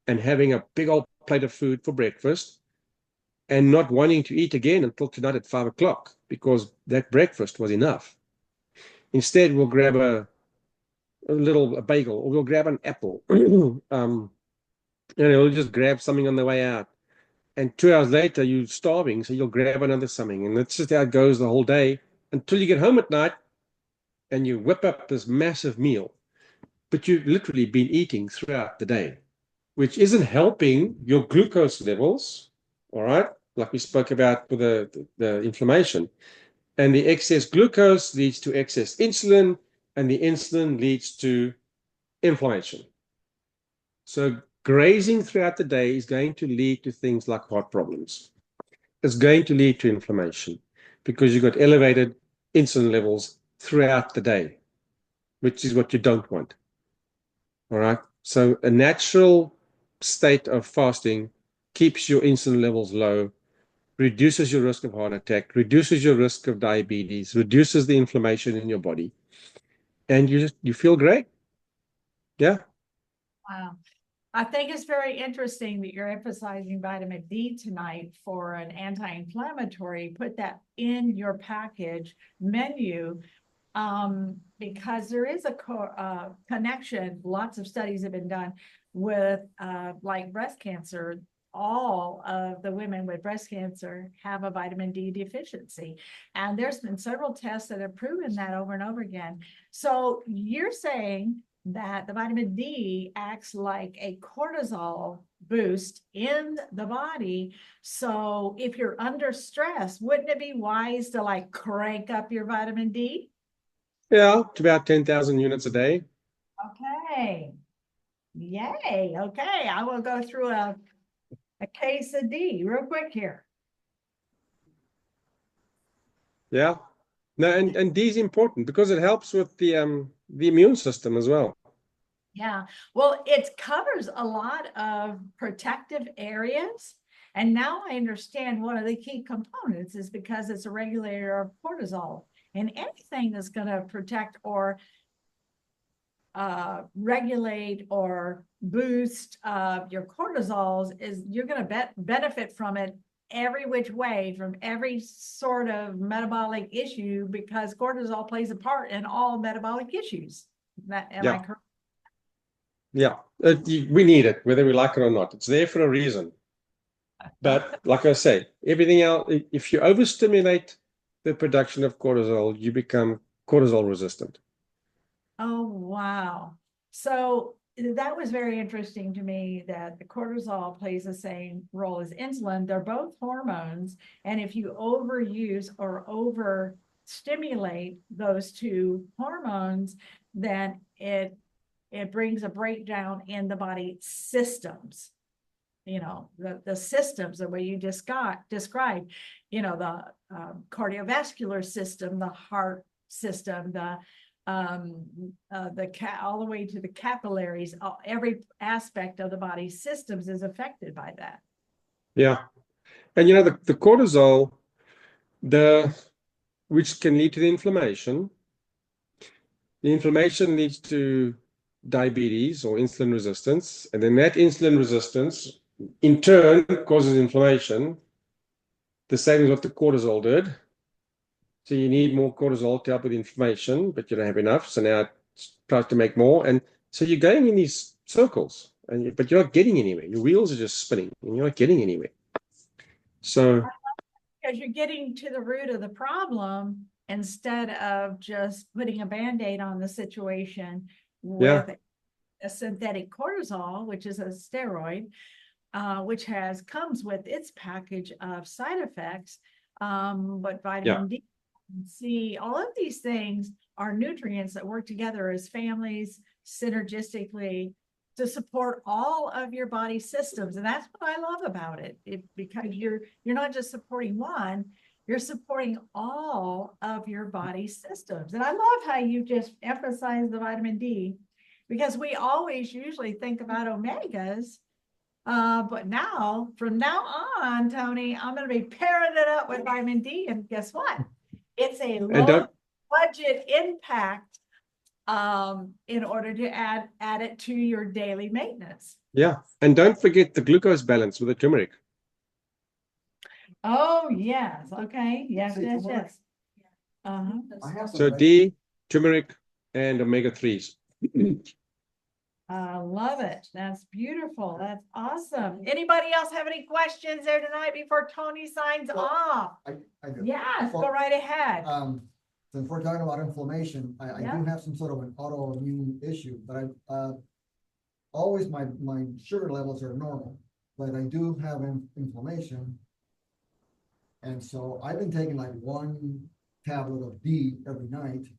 [SPEAKER 2] and having a big old plate of food for breakfast and not wanting to eat again until tonight at 5 o'clock because that breakfast was enough. Instead, we'll grab a bagel or we'll grab an apple. We'll just grab something on the way out. And 2 hours later, you're starving, so you'll grab another something. And that's just how it goes the whole day until you get home at night and you whip up this massive meal. But you've literally been eating throughout the day, which isn't helping your glucose levels, all right? Like we spoke about with the inflammation. And the excess glucose leads to excess insulin, and the insulin leads to inflammation. So grazing throughout the day is going to lead to things like heart problems. It's going to lead to inflammation because you've got elevated insulin levels throughout the day, which is what you don't want. All right. So a natural state of fasting keeps your insulin levels low, reduces your risk of heart attack, reduces your risk of diabetes, reduces the inflammation in your body, and you feel great. Yeah.
[SPEAKER 1] Wow. I think it's very interesting that you're emphasizing vitamin D tonight for an anti-inflammatory. Put that in your package menu because there is a connection. Lots of studies have been done with like breast cancer. All of the women with breast cancer have a vitamin D deficiency. And there's been several tests that have proven that over and over again. So you're saying that the vitamin D acts like a cortisol boost in the body. So if you're under stress, wouldn't it be wise to like crank up your vitamin D?
[SPEAKER 2] Yeah. It's about 10,000 units a day.
[SPEAKER 1] Okay. Yay. Okay. I will go through a case of D real quick here.
[SPEAKER 2] Yeah. No, and D is important because it helps with the immune system as well.
[SPEAKER 1] Yeah, well, it covers a lot of protective areas. And now I understand one of the key components is because it's a regulator of cortisol. And anything that's going to protect or regulate or boost your cortisols is you're going to benefit from it every which way from every sort of metabolic issue because cortisol plays a part in all metabolic issues. Am I correct?
[SPEAKER 2] Yeah, we need it, whether we like it or not. It's there for a reason. But like I say, everything else, if you overstimulate the production of cortisol, you become cortisol resistant.
[SPEAKER 1] Oh, wow. So that was very interesting to me that the cortisol plays the same role as insulin. They're both hormones. And if you overuse or overstimulate those two hormones, then it brings a breakdown in the body systems. The systems, the way you just described, the cardiovascular system, the heart system, all the way to the capillaries, every aspect of the body's systems is affected by that.
[SPEAKER 2] Yeah. And the cortisol, which can lead to the inflammation. The inflammation leads to diabetes or insulin resistance, and then that insulin resistance in turn causes inflammation, the same as what the cortisol did. So you need more cortisol to help with inflammation, but you don't have enough. So now it tries to make more. And so you're going in these circles, but you're not getting anywhere. Your wheels are just spinning and you're not getting anywhere. So
[SPEAKER 1] because you're getting to the root of the problem instead of just putting a Band-Aid on the situation with a synthetic cortisol, which is a steroid, which comes with its package of side effects. But vitamin D, C, all of these things are nutrients that work together as families synergistically to support all of your body systems. And that's what I love about it, because you're not just supporting one, you're supporting all of your body systems. And I love how you just emphasize the vitamin D, because we always usually think about omegas. But from now on, Tony, I'm going to be pairing it up with vitamin D. And guess what? It's a low budget impact in order to add it to your daily maintenance.
[SPEAKER 2] Yeah. And don't forget the glucose balance with the turmeric.
[SPEAKER 1] Oh, yes. Okay. Yes.
[SPEAKER 2] So D, turmeric, and omega-3s.
[SPEAKER 1] I love it. That's beautiful. That's awesome. Anybody else have any questions there tonight before Tony signs off?
[SPEAKER 4] I do.
[SPEAKER 1] Yes, go right ahead.
[SPEAKER 4] Since we're talking about inflammation, I
[SPEAKER 1] Yeah.
[SPEAKER 4] do have some sort of an autoimmune issue, but always my sugar levels are normal, but I do have inflammation. And so I've been taking like 1 tablet of D every night.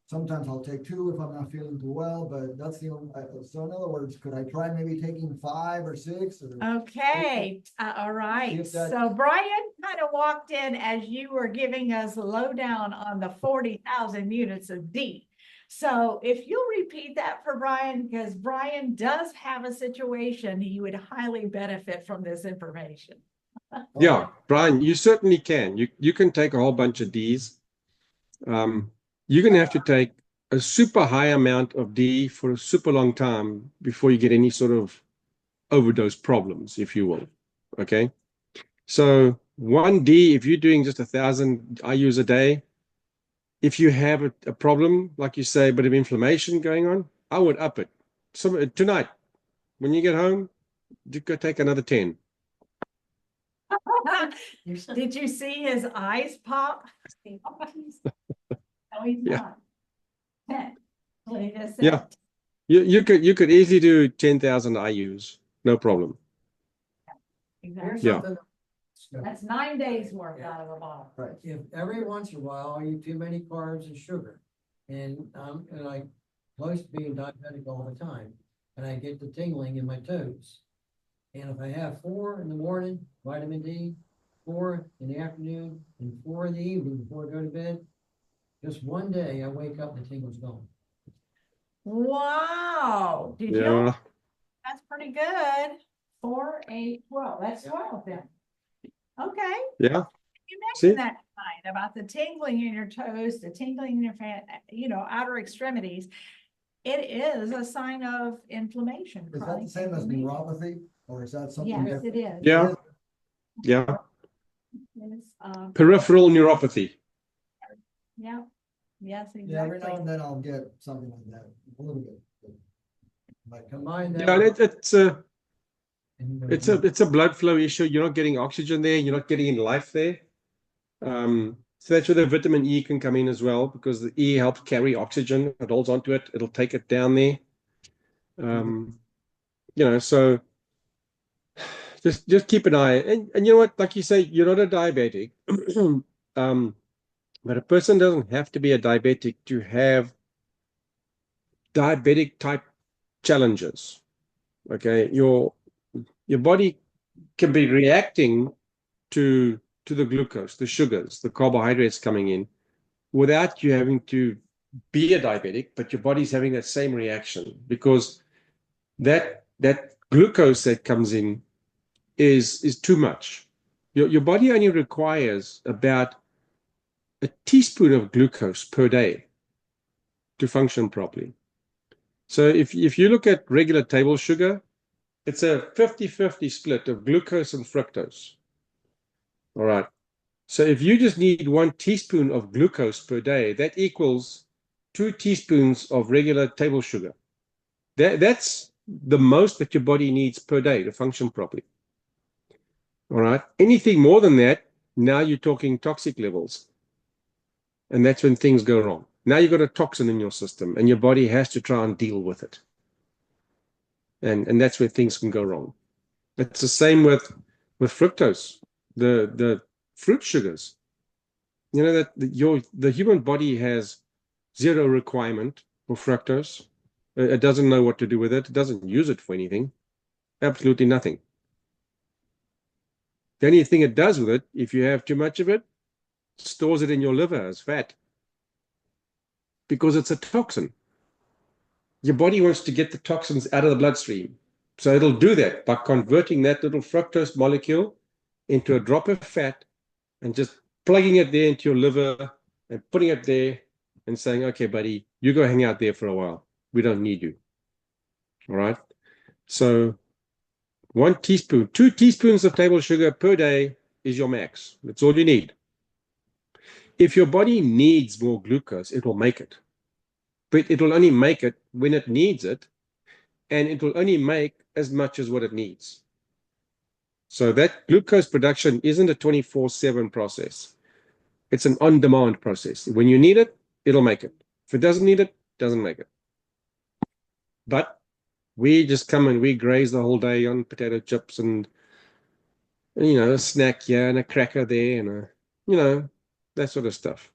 [SPEAKER 4] Sometimes I'll take 2 if I'm not feeling too well, but that's the only, so in other words, could I try maybe taking 5 or 6?
[SPEAKER 1] Okay, all right. So Brian kind of walked in as you were giving us the lowdown on the 40,000 units of D. So if you'll repeat that for Brian, because Brian does have a situation, he would highly benefit from this information.
[SPEAKER 2] Yeah, Brian, you certainly can. You can take a whole bunch of Ds. You're going to have to take a super high amount of D for a super long time before you get any sort of overdose problems, if you will. Okay. So 1 D, if you're doing just 1,000 IUs a day, if you have a problem, like you say, a bit of inflammation going on, I would up it. So tonight, when you get home, you go take another 10.
[SPEAKER 1] Did you see his eyes pop? No, he's not. What he just said.
[SPEAKER 2] Yeah. You could easily do 10,000 IUs, no problem.
[SPEAKER 1] Exactly.
[SPEAKER 2] Yeah.
[SPEAKER 1] That's 9 days worth out of a bottle.
[SPEAKER 4] Right.
[SPEAKER 3] If every once in a while I eat too many carbs and sugar, and I close to being diabetic all the time, and I get the tingling in my toes. And if I have 4 in the morning, vitamin D, 4 in the afternoon, and 4 in the evening before I go to bed, just one day I wake up and the tingle's gone.
[SPEAKER 1] Wow. Did you? That's pretty good. 4, 8, 12. That's 12 then. Okay.
[SPEAKER 2] Yeah.
[SPEAKER 1] You mentioned that tonight about the tingling in your toes, the tingling in your outer extremities. It is a sign of inflammation.
[SPEAKER 4] Is that the same as neuropathy, or is that something
[SPEAKER 1] Yes,
[SPEAKER 4] different?
[SPEAKER 1] it is.
[SPEAKER 2] Yeah. Yeah.
[SPEAKER 1] It's,
[SPEAKER 2] Peripheral neuropathy.
[SPEAKER 1] yeah. Yes, exactly.
[SPEAKER 4] Yeah, every now and then I'll get something like that, a little bit. But
[SPEAKER 3] Combine that.
[SPEAKER 2] Yeah, it's a blood flow issue. You're not getting oxygen there. You're not getting any life there. So that's where the vitamin E can come in as well, because the E helps carry oxygen. It holds onto it. It'll take it down there. So just keep an eye. And you know what? Like you say, you're not a diabetic. But a person doesn't have to be a diabetic to have diabetic type challenges. Okay, your body can be reacting to the glucose, the sugars, the carbohydrates coming in without you having to be a diabetic, but your body's having that same reaction because that glucose that comes in is too much. Your body only requires about a teaspoon of glucose per day to function properly. So if you look at regular table sugar, it's a 50-50 split of glucose and fructose. All right. So if you just need 1 teaspoon of glucose per day, that equals 2 teaspoons of regular table sugar. That's the most that your body needs per day to function properly. All right. Anything more than that, now you're talking toxic levels. And that's when things go wrong. Now you've got a toxin in your system and your body has to try and deal with it. And that's where things can go wrong. It's the same with fructose, the fruit sugars. You know that the human body has zero requirement for fructose. It doesn't know what to do with it. It doesn't use it for anything. Absolutely nothing. The only thing it does with it, if you have too much of it, stores it in your liver as fat because it's a toxin. Your body wants to get the toxins out of the bloodstream. So it'll do that by converting that little fructose molecule into a drop of fat and just plugging it there into your liver and putting it there and saying, okay, buddy, you go hang out there for a while. We don't need you. All right. So 1 teaspoon, 2 teaspoons of table sugar per day is your max. That's all you need. If your body needs more glucose, it will make it. But it will only make it when it needs it, and it will only make as much as what it needs. So that glucose production isn't a 24/7 process. It's an on-demand process. When you need it, it'll make it. If it doesn't need it, doesn't make it. But we just come and we graze the whole day on potato chips and a snack here and a cracker there and that sort of stuff.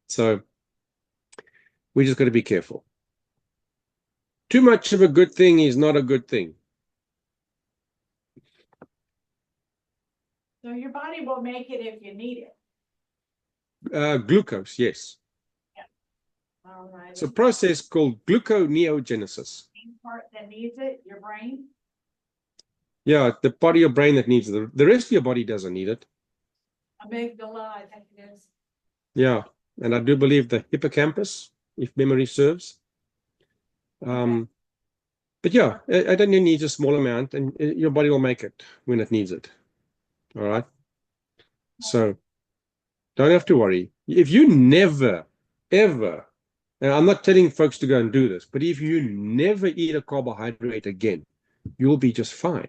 [SPEAKER 2] So we just got to be careful. Too much of a good thing is not a good thing.
[SPEAKER 1] So your body will make it if you need it.
[SPEAKER 2] Glucose, yes.
[SPEAKER 1] All right.
[SPEAKER 2] It's a process called gluconeogenesis.
[SPEAKER 1] The part that needs it, your brain.
[SPEAKER 2] Yeah, the part of your brain that needs it. The rest of your body doesn't need it.
[SPEAKER 1] Amygdala, I think it is.
[SPEAKER 2] Yeah, and I do believe the hippocampus, if memory serves. But yeah, it only needs a small amount, and your body will make it when it needs it. All right. So don't have to worry. If you never, ever, and I'm not telling folks to go and do this, but if you never eat a carbohydrate again, you'll be just fine.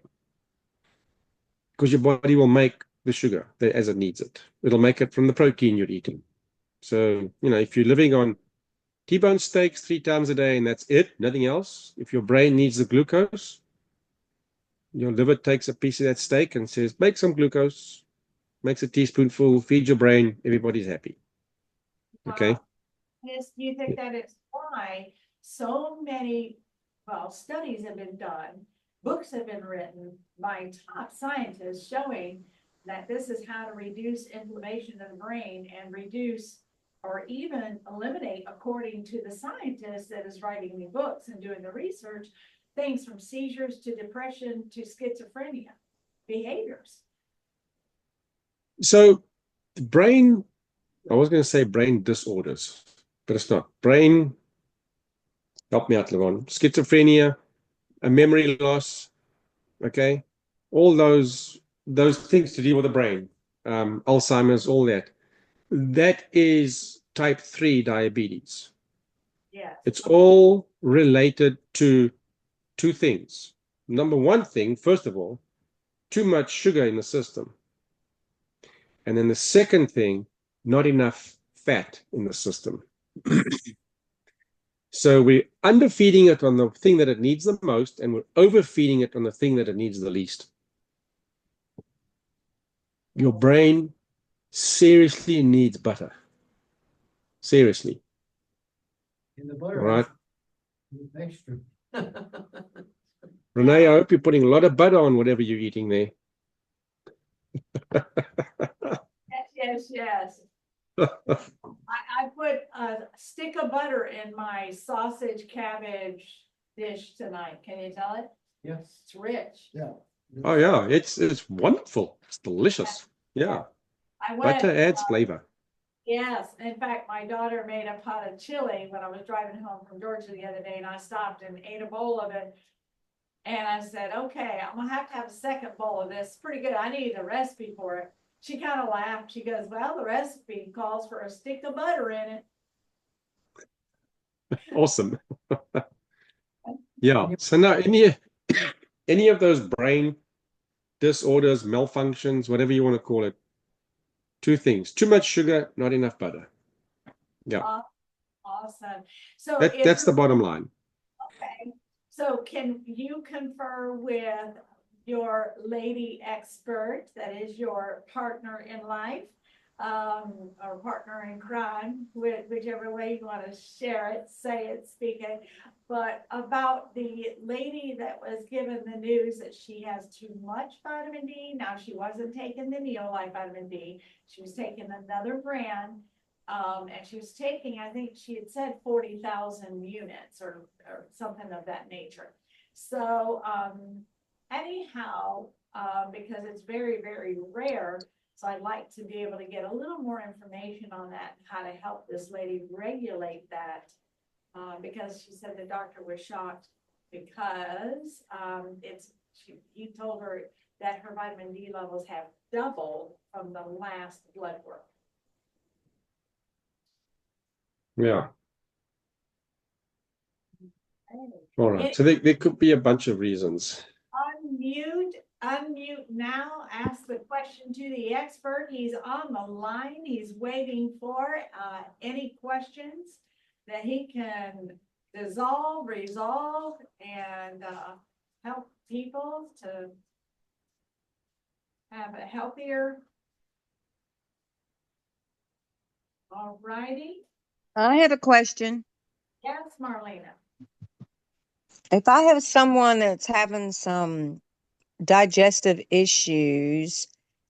[SPEAKER 2] Because your body will make the sugar as it needs it. It'll make it from the protein you're eating. So, if you're living on T-bone steaks 3 times a day and that's it, nothing else, if your brain needs the glucose, your liver takes a piece of that steak and says, make some glucose, makes a teaspoonful, feed your brain, everybody's happy. Okay?
[SPEAKER 1] Yes, do you think that is why so many, studies have been done, books have been written by top scientists showing that this is how to reduce inflammation in the brain and reduce or even eliminate, according to the scientist that is writing the books and doing the research, things from seizures to depression to schizophrenia behaviors.
[SPEAKER 2] So the brain, I was going to say brain disorders, but it's not. Brain, help me out, Levon. Schizophrenia, a memory loss, okay? All those things to deal with the brain, Alzheimer's, all that. That is type 3 diabetes.
[SPEAKER 1] Yes.
[SPEAKER 2] It's all related to 2 things. Number 1 thing, first of all, too much sugar in the system. And then the second thing, not enough fat in the system. So we're underfeeding it on the thing that it needs the most, and we're overfeeding it on the thing that it needs the least. Your brain seriously needs butter. Seriously.
[SPEAKER 3] In the
[SPEAKER 2] All
[SPEAKER 3] butter.
[SPEAKER 2] right.
[SPEAKER 3] Extra.
[SPEAKER 2] Renee, I hope you're putting a lot of butter on whatever you're eating there.
[SPEAKER 1] Yes. I put a stick of butter in my sausage cabbage dish tonight. Can you tell it?
[SPEAKER 3] Yes.
[SPEAKER 1] It's rich.
[SPEAKER 4] Yeah.
[SPEAKER 2] Oh yeah, it's wonderful. It's delicious. Yeah.
[SPEAKER 1] I went,
[SPEAKER 2] Butter adds flavor.
[SPEAKER 1] yes. In fact, my daughter made a pot of chili when I was driving home from Georgia the other day, and I stopped and ate a bowl of it. And I said, okay, I'm gonna have to have a second bowl of this. Pretty good. I need a recipe for it. She kind of laughed. She goes, well, the recipe calls for a stick of butter in it.
[SPEAKER 2] Awesome. Yeah. So now any of those brain disorders, malfunctions, whatever you want to call it, two things: too much sugar, not enough butter. Yeah.
[SPEAKER 1] Awesome. So
[SPEAKER 2] That's the bottom line.
[SPEAKER 1] okay. So can you confer with your lady expert, that is your partner in life, or partner in crime, whichever way you want to share it, say it, speak it, but about the lady that was given the news that she has too much vitamin D. Now, she wasn't taking the Neolife vitamin D. She was taking another brand. And she was taking, I think she had said 40,000 units or something of that nature. So, anyhow, because it's very, very rare, so I'd like to be able to get a little more information on that, how to help this lady regulate that. Because she said the doctor was shocked because, he told her that her vitamin D levels have doubled from the last blood work.
[SPEAKER 2] Yeah. All right. So there could be a bunch of reasons.
[SPEAKER 1] Unmute now, ask the question to the expert. He's on the line. He's waiting for any questions that he can resolve, and help people to have a healthier. All righty.
[SPEAKER 5] I have a question.
[SPEAKER 1] Yes, Marlena.
[SPEAKER 5] If I have someone that's having some digestive issues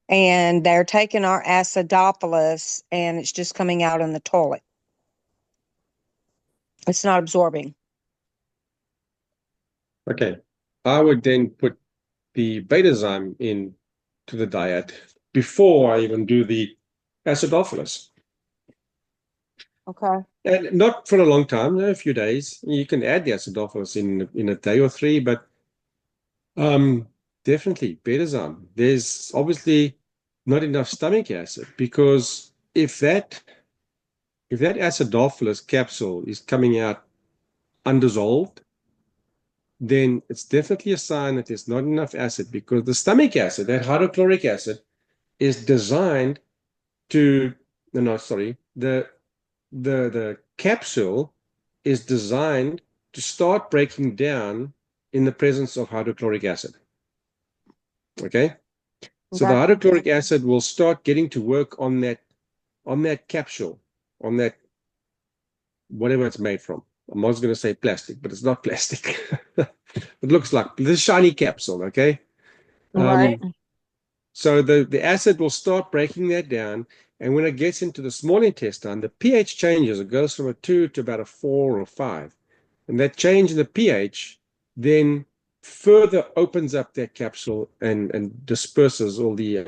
[SPEAKER 5] and they're taking our acidophilus and it's just coming out in the toilet, it's not absorbing.
[SPEAKER 2] Okay. I would then put the betazyme in to the diet before I even do the acidophilus.
[SPEAKER 5] Okay.
[SPEAKER 2] And not for a long time, a few days. You can add the acidophilus in a day or three, but definitely betazyme. There's obviously not enough stomach acid, because if that acidophilus capsule is coming out undissolved, then it's definitely a sign that there's not enough acid, because the stomach acid, that hydrochloric acid, is designed to, no, sorry, the capsule is designed to start breaking down in the presence of hydrochloric acid. Okay? So the hydrochloric acid will start getting to work on that capsule, on that, whatever it's made from. I'm not going to say plastic, but it's not plastic. It looks like this shiny capsule, okay?
[SPEAKER 5] Right.
[SPEAKER 2] So the acid will start breaking that down, and when it gets into the small intestine, the pH changes. It goes from a 2 to about a 4 or 5. And that change in the pH then further opens up that capsule and disperses all the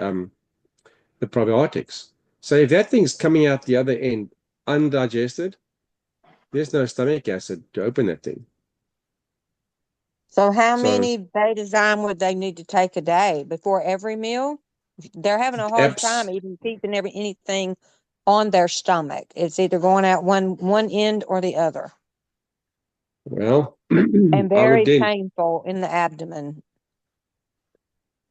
[SPEAKER 2] probiotics. So if that thing's coming out the other end undigested, there's no stomach acid to open that thing.
[SPEAKER 5] So how many betazyme would they need to take a day before every meal? They're having a hard time even keeping anything on their stomach. It's either going out one end or the other.
[SPEAKER 2] Well,
[SPEAKER 5] And very painful in the abdomen.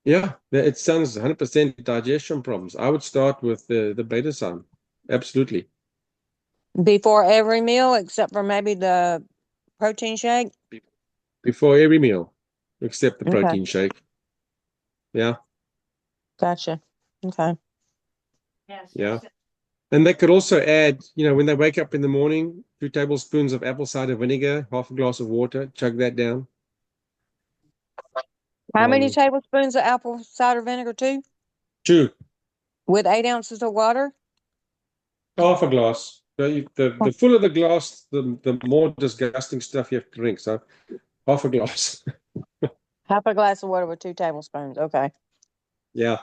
[SPEAKER 2] Yeah, it sounds 100% digestion problems. I would start with the betazyme. Absolutely.
[SPEAKER 5] Before every meal, except for maybe the protein shake?
[SPEAKER 2] before every meal, except the
[SPEAKER 5] Okay.
[SPEAKER 2] protein shake. Yeah,
[SPEAKER 5] Gotcha. Okay.
[SPEAKER 1] Yes.
[SPEAKER 2] yeah. And they could also add, when they wake up in the morning, 2 tablespoons of apple cider vinegar, half a glass of water, chug that down.
[SPEAKER 5] How many tablespoons of apple cider vinegar? 2?
[SPEAKER 2] 2,
[SPEAKER 5] With 8 ounces of water?
[SPEAKER 2] half a glass. The fuller the glass, the more disgusting stuff you have to drink. So half a glass.
[SPEAKER 5] Half a glass of water with 2 tablespoons. Okay.
[SPEAKER 2] Yeah.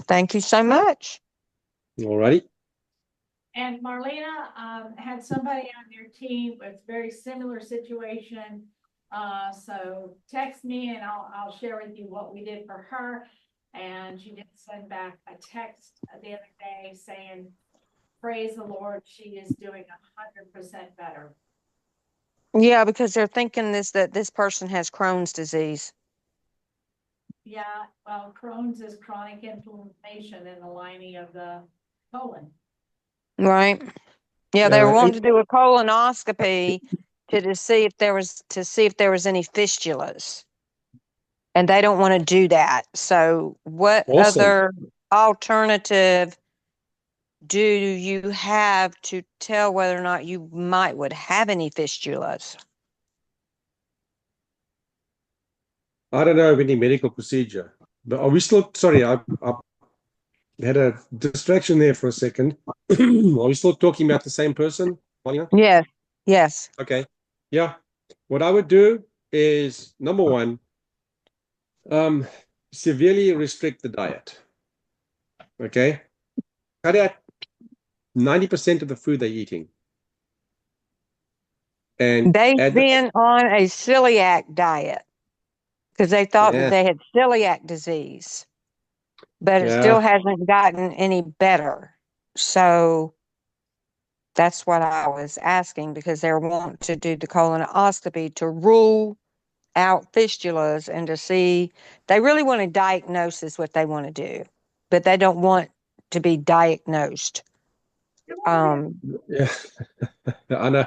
[SPEAKER 5] Thank you so much.
[SPEAKER 2] All righty.
[SPEAKER 1] And Marlena had somebody on their team with very similar situation. So text me and I'll share with you what we did for her. And she did send back a text the other day saying, praise the Lord, she is doing 100% better.
[SPEAKER 5] Yeah, because they're thinking that this person has Crohn's disease.
[SPEAKER 1] Yeah, well, Crohn's is chronic inflammation in the lining of the colon.
[SPEAKER 5] Right. Yeah, they were wanting to do a colonoscopy to see if there was any fistulas. And they don't want to do that. So what
[SPEAKER 2] Awesome.
[SPEAKER 5] other alternative do you have to tell whether or not you would have any fistulas?
[SPEAKER 2] I don't know of any medical procedure, but are we still, sorry, I had a distraction there for a second. Are we still talking about the same person, Marlena?
[SPEAKER 5] Yes. Yes.
[SPEAKER 2] Okay. Yeah. What I would do is, number one, severely restrict the diet. Okay. Cut out 90% of the food they're eating. And
[SPEAKER 5] They've been on a celiac diet because they thought that they had celiac disease, but it still hasn't gotten any better. So that's what I was asking, because they want to do the colonoscopy to rule out fistulas and to see, they really want to diagnose is what they want to do, but they don't want to be diagnosed.
[SPEAKER 2] Yeah, I know.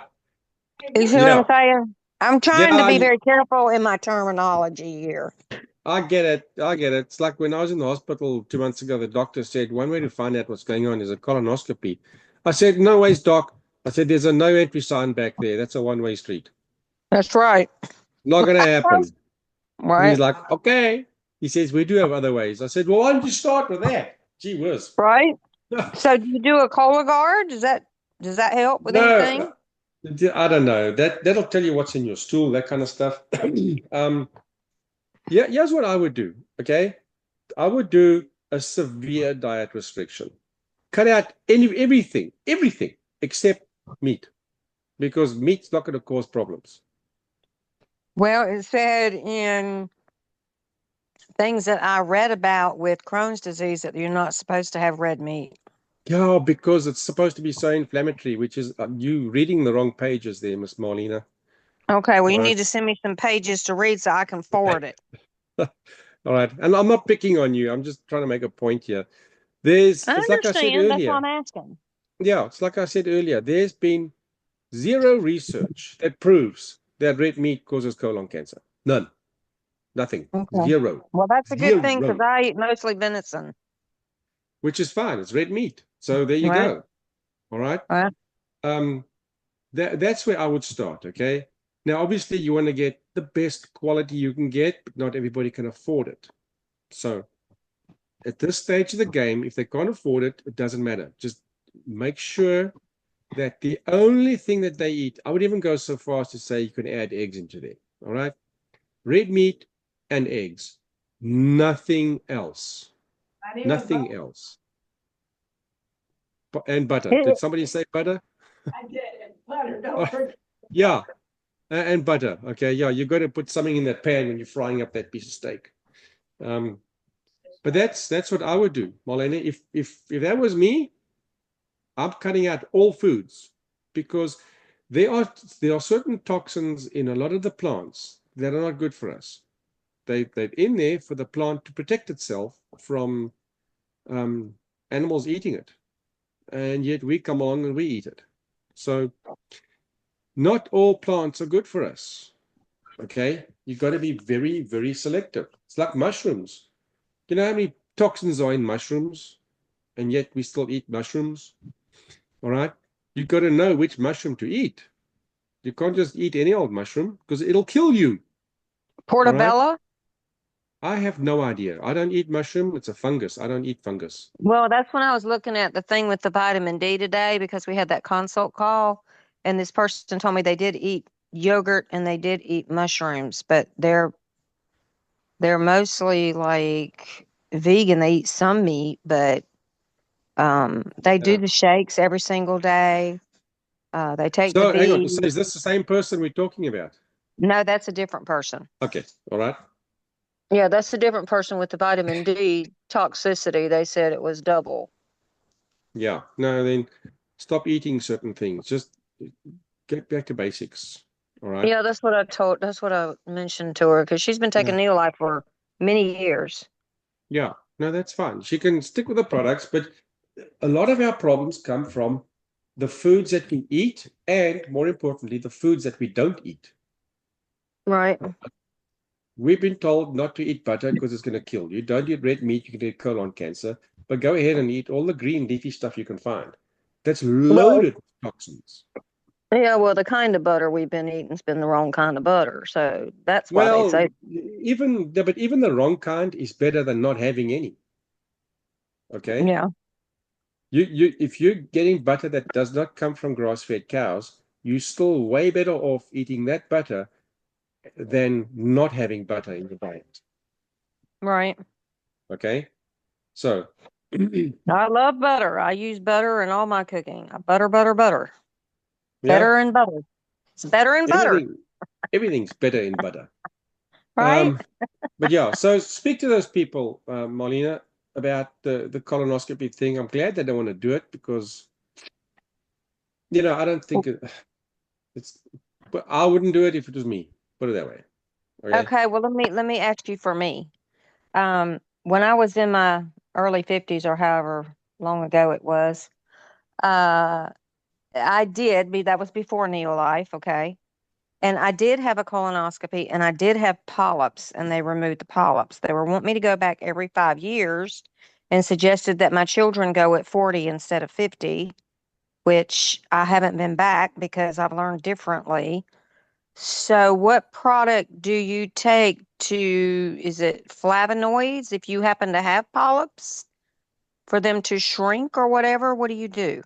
[SPEAKER 5] You see what I'm saying? I'm trying to be very careful in my terminology here.
[SPEAKER 2] I get it. It's like when I was in the hospital 2 months ago, the doctor said, one way to find out what's going on is a colonoscopy. I said, no ways, doc. I said, there's a no entry sign back there. That's a one-way street.
[SPEAKER 5] That's right.
[SPEAKER 2] Not going to happen.
[SPEAKER 5] Right.
[SPEAKER 2] He's like, okay. He says, we do have other ways. I said, well, why don't you start with that? Gee whiz.
[SPEAKER 5] Right. So do you do a Cologuard? Does that help with anything?
[SPEAKER 2] I don't know. That'll tell you what's in your stool, that kind of stuff. Yeah, here's what I would do. Okay. I would do a severe diet restriction. Cut out everything except meat, because meat's not going to cause problems.
[SPEAKER 5] Well, it said in things that I read about with Crohn's disease that you're not supposed to have red meat.
[SPEAKER 2] Yeah, because it's supposed to be so inflammatory, which is you reading the wrong pages there, Miss Marlena.
[SPEAKER 5] Okay, well, you need to send me some pages to read so I can forward it.
[SPEAKER 2] All right. And I'm not picking on you. I'm just trying to make a point here. It's like I said earlier.
[SPEAKER 5] That's what I'm asking.
[SPEAKER 2] Yeah, it's like I said earlier. There's been zero research that proves that red meat causes colon cancer. None. Nothing.
[SPEAKER 5] Okay.
[SPEAKER 2] Zero.
[SPEAKER 5] Well, that's a good thing because I eat mostly venison.
[SPEAKER 2] Which is fine. It's red meat. So there you go. All right. That's where I would start. Okay. Now, obviously, you want to get the best quality you can get, but not everybody can afford it. So at this stage of the game, if they can't afford it, it doesn't matter. Just make sure that the only thing that they eat, I would even go so far as to say you can add eggs into there. All right. Red meat and eggs. Nothing else. Nothing else. And butter. Did somebody say butter?
[SPEAKER 1] I did. Butter, don't forget.
[SPEAKER 2] Yeah. And butter. Okay. Yeah. You got to put something in that pan when you're frying up that piece of steak. But that's what I would do, Marlene. If that was me, I'm cutting out all foods, because there are certain toxins in a lot of the plants that are not good for us. They're in there for the plant to protect itself from animals eating it, and yet we come along and we eat it. So Not all plants are good for us. Okay, you've got to be very, very selective. It's like mushrooms. You know how many toxins are in mushrooms, and yet we still eat mushrooms? All right, you've got to know which mushroom to eat. You can't just eat any old mushroom because it'll kill you. All right,
[SPEAKER 5] Portobello?
[SPEAKER 2] I have no idea. I don't eat mushroom. It's a fungus. I don't eat fungus.
[SPEAKER 5] Well, that's when I was looking at the thing with the vitamin D today because we had that consult call, and this person told me they did eat yogurt and they did eat mushrooms, but they're mostly like vegan. They eat some meat, but they do
[SPEAKER 2] Yeah.
[SPEAKER 5] the shakes every single day. They take the
[SPEAKER 2] So hang on.
[SPEAKER 5] bees.
[SPEAKER 2] So is this the same person we're talking about?
[SPEAKER 5] No, that's a different person.
[SPEAKER 2] Okay. All right.
[SPEAKER 5] Yeah, that's a different person with the vitamin D toxicity. They said it was double.
[SPEAKER 2] Yeah. No, then stop eating certain things. Just get back to basics. All right.
[SPEAKER 5] Yeah, that's what I mentioned to her because she's been
[SPEAKER 2] Yeah.
[SPEAKER 5] taking Neolife for many years.
[SPEAKER 2] Yeah. No, that's fine. She can stick with the products, but a lot of our problems come from the foods that we eat, and more importantly, the foods that we don't eat.
[SPEAKER 5] Right.
[SPEAKER 2] We've been told not to eat butter because it's going to kill you. Don't eat red meat, you can get colon cancer. But go ahead and eat all the green leafy stuff you can find. That's
[SPEAKER 5] Well,
[SPEAKER 2] loaded with toxins.
[SPEAKER 5] yeah, well, the kind of butter we've been eating's been the wrong kind of butter. So that's why they
[SPEAKER 2] Well,
[SPEAKER 5] say,
[SPEAKER 2] even the wrong kind is better than not having any. Okay.
[SPEAKER 5] yeah,
[SPEAKER 2] If you're getting butter that does not come from grass-fed cows, you're still way better off eating that butter than not having butter in your diet.
[SPEAKER 5] right.
[SPEAKER 2] Okay. So
[SPEAKER 5] I love butter. I use butter in all my cooking. I butter, butter, butter.
[SPEAKER 2] yeah,
[SPEAKER 5] Better and butter. It's better and butter,
[SPEAKER 2] everything's better in butter.
[SPEAKER 5] right?
[SPEAKER 2] But yeah, so speak to those people, Marlena, about the colonoscopy thing. I'm glad they don't want to do it because, I don't think it's, but I wouldn't do it if it was me. Put it that way. Okay.
[SPEAKER 5] Okay, well, let me ask you for me. When I was in my early 50s or however long ago it was, uh, that was before Neolife, okay? And I did have a colonoscopy and I did have polyps and they removed the polyps. They were wanting me to go back every 5 years and suggested that my children go at 40 instead of 50, which I haven't been back because I've learned differently. So, what product do you take is it flavonoids if you happen to have polyps for them to shrink or whatever? What do you do?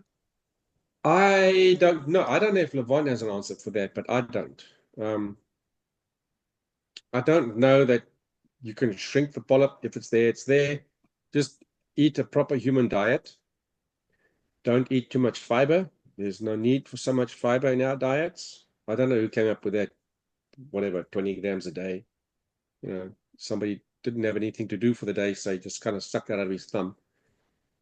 [SPEAKER 2] I don't know. I don't know if Levon has an answer for that, but I don't. I don't know that you can shrink the polyp. If it's there, it's there. Just eat a proper human diet. Don't eat too much fiber. There's no need for so much fiber in our diets. I don't know who came up with that, whatever, 20 grams a day. Somebody didn't have anything to do for the day, so he just kind of sucked that out of his thumb.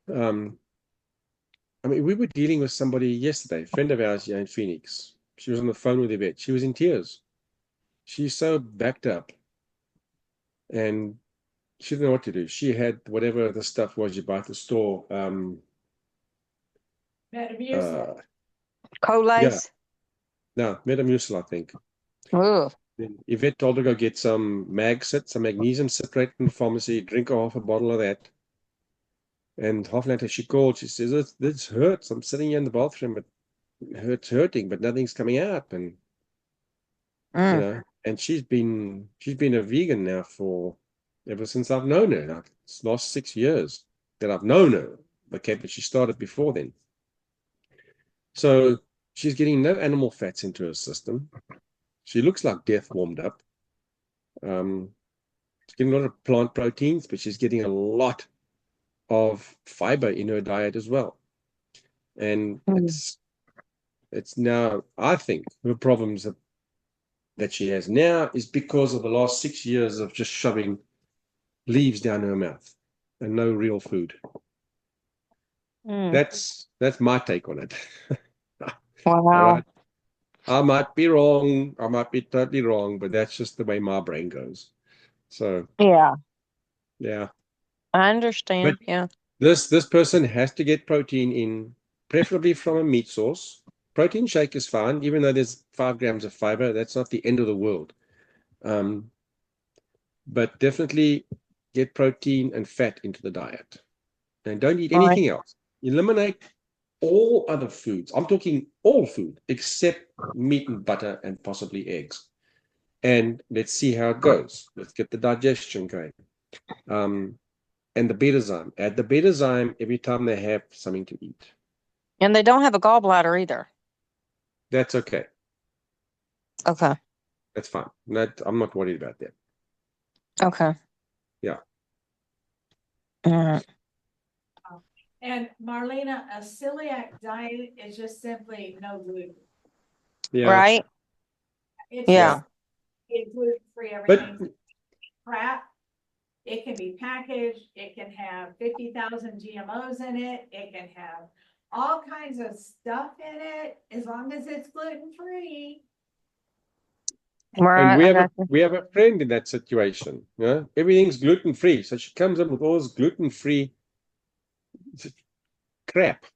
[SPEAKER 2] I mean, we were dealing with somebody yesterday, a friend of ours here in Phoenix. She was on the phone with Yvette. She was in tears. She's so backed up and she didn't know what to do. She had whatever the stuff was you buy at the store.
[SPEAKER 1] Metamucil.
[SPEAKER 2] Yeah,
[SPEAKER 5] Colace?
[SPEAKER 2] no, Metamucil, I think.
[SPEAKER 5] Ugh.
[SPEAKER 2] Then Yvette told her to go get some some magnesium citrate from the pharmacy, drink half a bottle of that. And half an hour later she called. She says, this hurts. I'm sitting here in the bathroom, but it's hurting, but nothing's coming out. And
[SPEAKER 5] Mm.
[SPEAKER 2] and she's been a vegan now for ever since I've known her. Like, it's last 6 years that I've known her. Okay, but she started before then. So she's getting no animal fats into her system. She looks like death warmed up. She's getting a lot of plant proteins, but she's getting a lot of fiber in her diet as well. And
[SPEAKER 5] Mm.
[SPEAKER 2] it's now, I think, her problems that she has now is because of the last 6 years of just shoving leaves down her mouth and no real food.
[SPEAKER 5] Mm.
[SPEAKER 2] That's my take on it. All
[SPEAKER 5] Wow.
[SPEAKER 2] right. I might be wrong. I might be totally wrong, but that's just the way my brain goes. So
[SPEAKER 5] Yeah,
[SPEAKER 2] yeah.
[SPEAKER 5] I
[SPEAKER 2] But
[SPEAKER 5] understand. Yeah.
[SPEAKER 2] this person has to get protein in, preferably from a meat source. protein shake is fine, even though there's 5 grams of fiber. That's not the end of the world. But definitely get protein and fat into the diet. And don't eat
[SPEAKER 5] Right.
[SPEAKER 2] anything else. Eliminate all other foods. I'm talking all food except meat and butter and possibly eggs. And let's see how it goes. Let's get the digestion going. And the beta-zyme. Add the beta-zyme every time they have something to eat.
[SPEAKER 5] And they don't have a gallbladder either.
[SPEAKER 2] That's okay.
[SPEAKER 5] Okay.
[SPEAKER 2] That's fine. I'm not worried about that.
[SPEAKER 5] Okay.
[SPEAKER 2] Yeah.
[SPEAKER 5] All right.
[SPEAKER 1] And Marlena, a celiac diet is just simply no gluten.
[SPEAKER 2] Yeah.
[SPEAKER 5] Right?
[SPEAKER 1] It's
[SPEAKER 5] Yeah.
[SPEAKER 1] just, it's gluten-free,
[SPEAKER 2] But
[SPEAKER 1] everything crap. It can be packaged. It can have 50,000 GMOs in it. It can have all kinds of stuff in it, as long as it's gluten-free.
[SPEAKER 5] Right.
[SPEAKER 2] and
[SPEAKER 5] I got you.
[SPEAKER 2] we have a friend in that situation. Everything's gluten-free. So she comes up with all this gluten-free crap.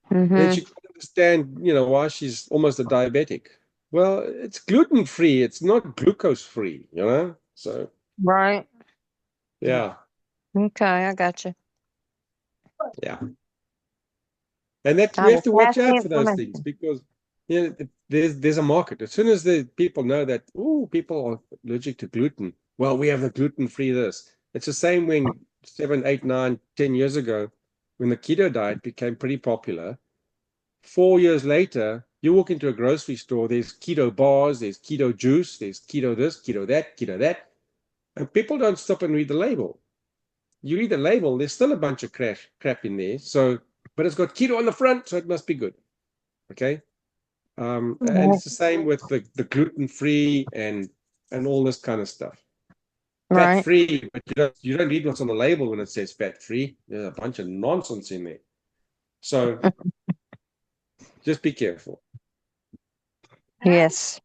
[SPEAKER 2] And she can't understand, why she's almost a diabetic. Well, it's gluten-free. It's not glucose-free, So,
[SPEAKER 5] Right.
[SPEAKER 2] yeah,
[SPEAKER 5] Okay. I got you.
[SPEAKER 2] yeah. And that
[SPEAKER 5] I
[SPEAKER 2] we have
[SPEAKER 5] will
[SPEAKER 2] to
[SPEAKER 5] pass
[SPEAKER 2] watch
[SPEAKER 5] the
[SPEAKER 2] out for those things
[SPEAKER 5] information.
[SPEAKER 2] because, there's a market. As soon as the people know that, people are allergic to gluten. Well, we have the gluten-free this. It's the same when 7, 8, 9, 10 years ago, when the keto diet became pretty popular. 4 years later, you walk into a grocery store, there's keto bars, there's keto juice, there's keto this, keto that. And people don't stop and read the label. You read the label, there's still a bunch of crap in there. So, but it's got keto on the front, so it must be good. Okay. And it's the same with the gluten-free and all this kind of stuff.
[SPEAKER 5] Right.
[SPEAKER 2] Fat-free, but you don't read what's on the label when it says fat-free. There's a bunch of nonsense in there. So just be careful.
[SPEAKER 5] Yes.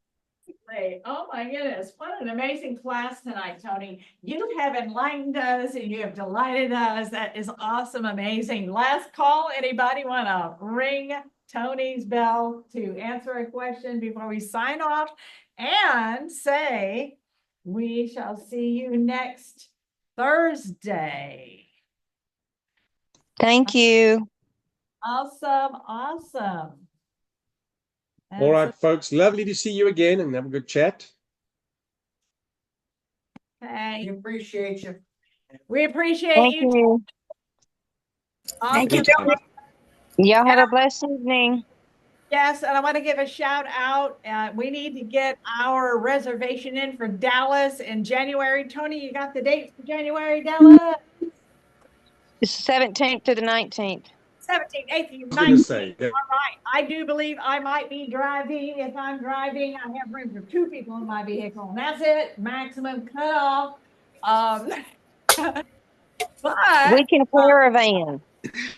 [SPEAKER 1] Oh my goodness, what an amazing class tonight, Tony. You have enlightened us and you have delighted us. That is awesome, amazing. Last call, anybody want to ring Tony's bell to answer a question before we sign off and say, we shall see you next Thursday.
[SPEAKER 5] Thank you.
[SPEAKER 1] Awesome, awesome.
[SPEAKER 2] All right, folks, lovely to see you again and have a good chat.
[SPEAKER 1] Okay.
[SPEAKER 3] We appreciate you.
[SPEAKER 1] We appreciate
[SPEAKER 5] Thank
[SPEAKER 1] you.
[SPEAKER 5] you.
[SPEAKER 1] Awesome.
[SPEAKER 6] Thank you, Tony.
[SPEAKER 5] Y'all have a blessed evening.
[SPEAKER 1] Yes, and I want to give a shout out. We need to get our reservation in for Dallas in January. Tony, you got the date for January, Dallas?
[SPEAKER 5] It's the 17th to the 19th.
[SPEAKER 1] 17th, 18th,
[SPEAKER 2] I was going to
[SPEAKER 1] 19th.
[SPEAKER 2] say,
[SPEAKER 1] All right. I do believe I might be driving. If I'm driving, I have room for 2 people in my vehicle, and that's it. Maximum cutoff. But
[SPEAKER 5] We can caravan.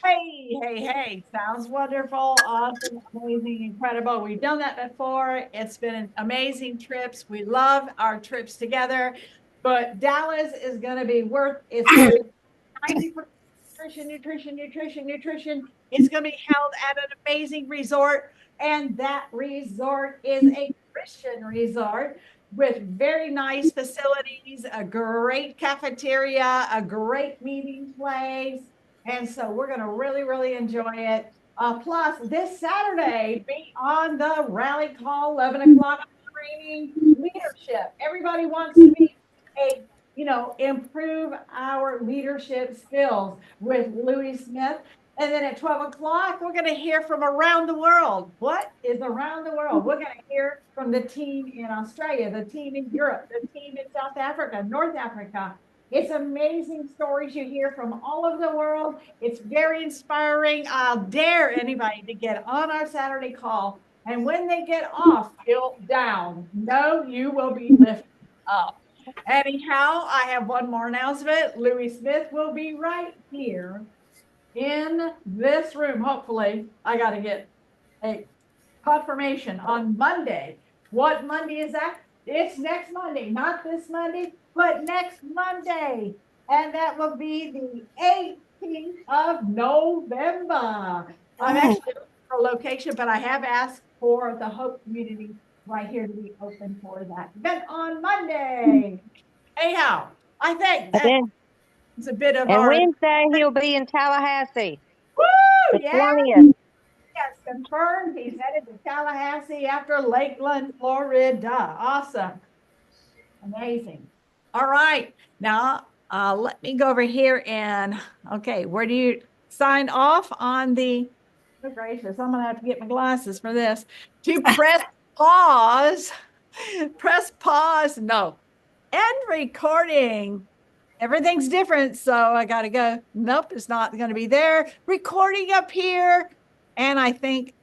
[SPEAKER 1] hey, sounds wonderful, awesome, amazing, incredible. We've done that before. It's been amazing trips. We love our trips together, but Dallas is going to be worth, it's going to be 90% nutrition. It's going to be held at an amazing resort, and that resort is a Christian resort with very nice facilities, a great cafeteria, a great meeting place. And so we're going to really, really enjoy it. Plus, this Saturday, be on the rally call, 11 o'clock, training leadership. Everybody wants to be improve our leadership skills with Louis Smith. And then at 12 o'clock, we're going to hear from around the world. What is around the world? We're going to hear from the team in Australia, the team in Europe, the team in South Africa, North Africa. It's amazing stories you hear from all over the world. It's very inspiring. I'll dare anybody to get on our Saturday call. And when they get off, tilt down. No, you will be lifted up. Anyhow, I have one more announcement. Louis Smith will be right here in this room. Hopefully, I got to get a confirmation on Monday. What Monday is that? It's next Monday, not this Monday, but next Monday. And that will be the 18th of November. I'm actually looking for location, but I have asked for the Hope Community right here to be open for that event on Monday. Anyhow, I think
[SPEAKER 5] And
[SPEAKER 1] that
[SPEAKER 5] then,
[SPEAKER 1] is a bit of
[SPEAKER 5] and
[SPEAKER 1] our
[SPEAKER 5] Wednesday he'll be in Tallahassee,
[SPEAKER 1] woo,
[SPEAKER 5] the
[SPEAKER 1] yeah,
[SPEAKER 5] 20th.
[SPEAKER 1] yes, confirmed. He's headed to Tallahassee after Lakeland, Florida. Awesome. Amazing. All right. Now, let me go over here and, okay, where do you sign off on the, oh gracious, I'm going to have to get my glasses for this. To press pause, press pause, no, end recording. Everything's different, so I got to go. Nope, it's not going to be there. Recording up here. And I think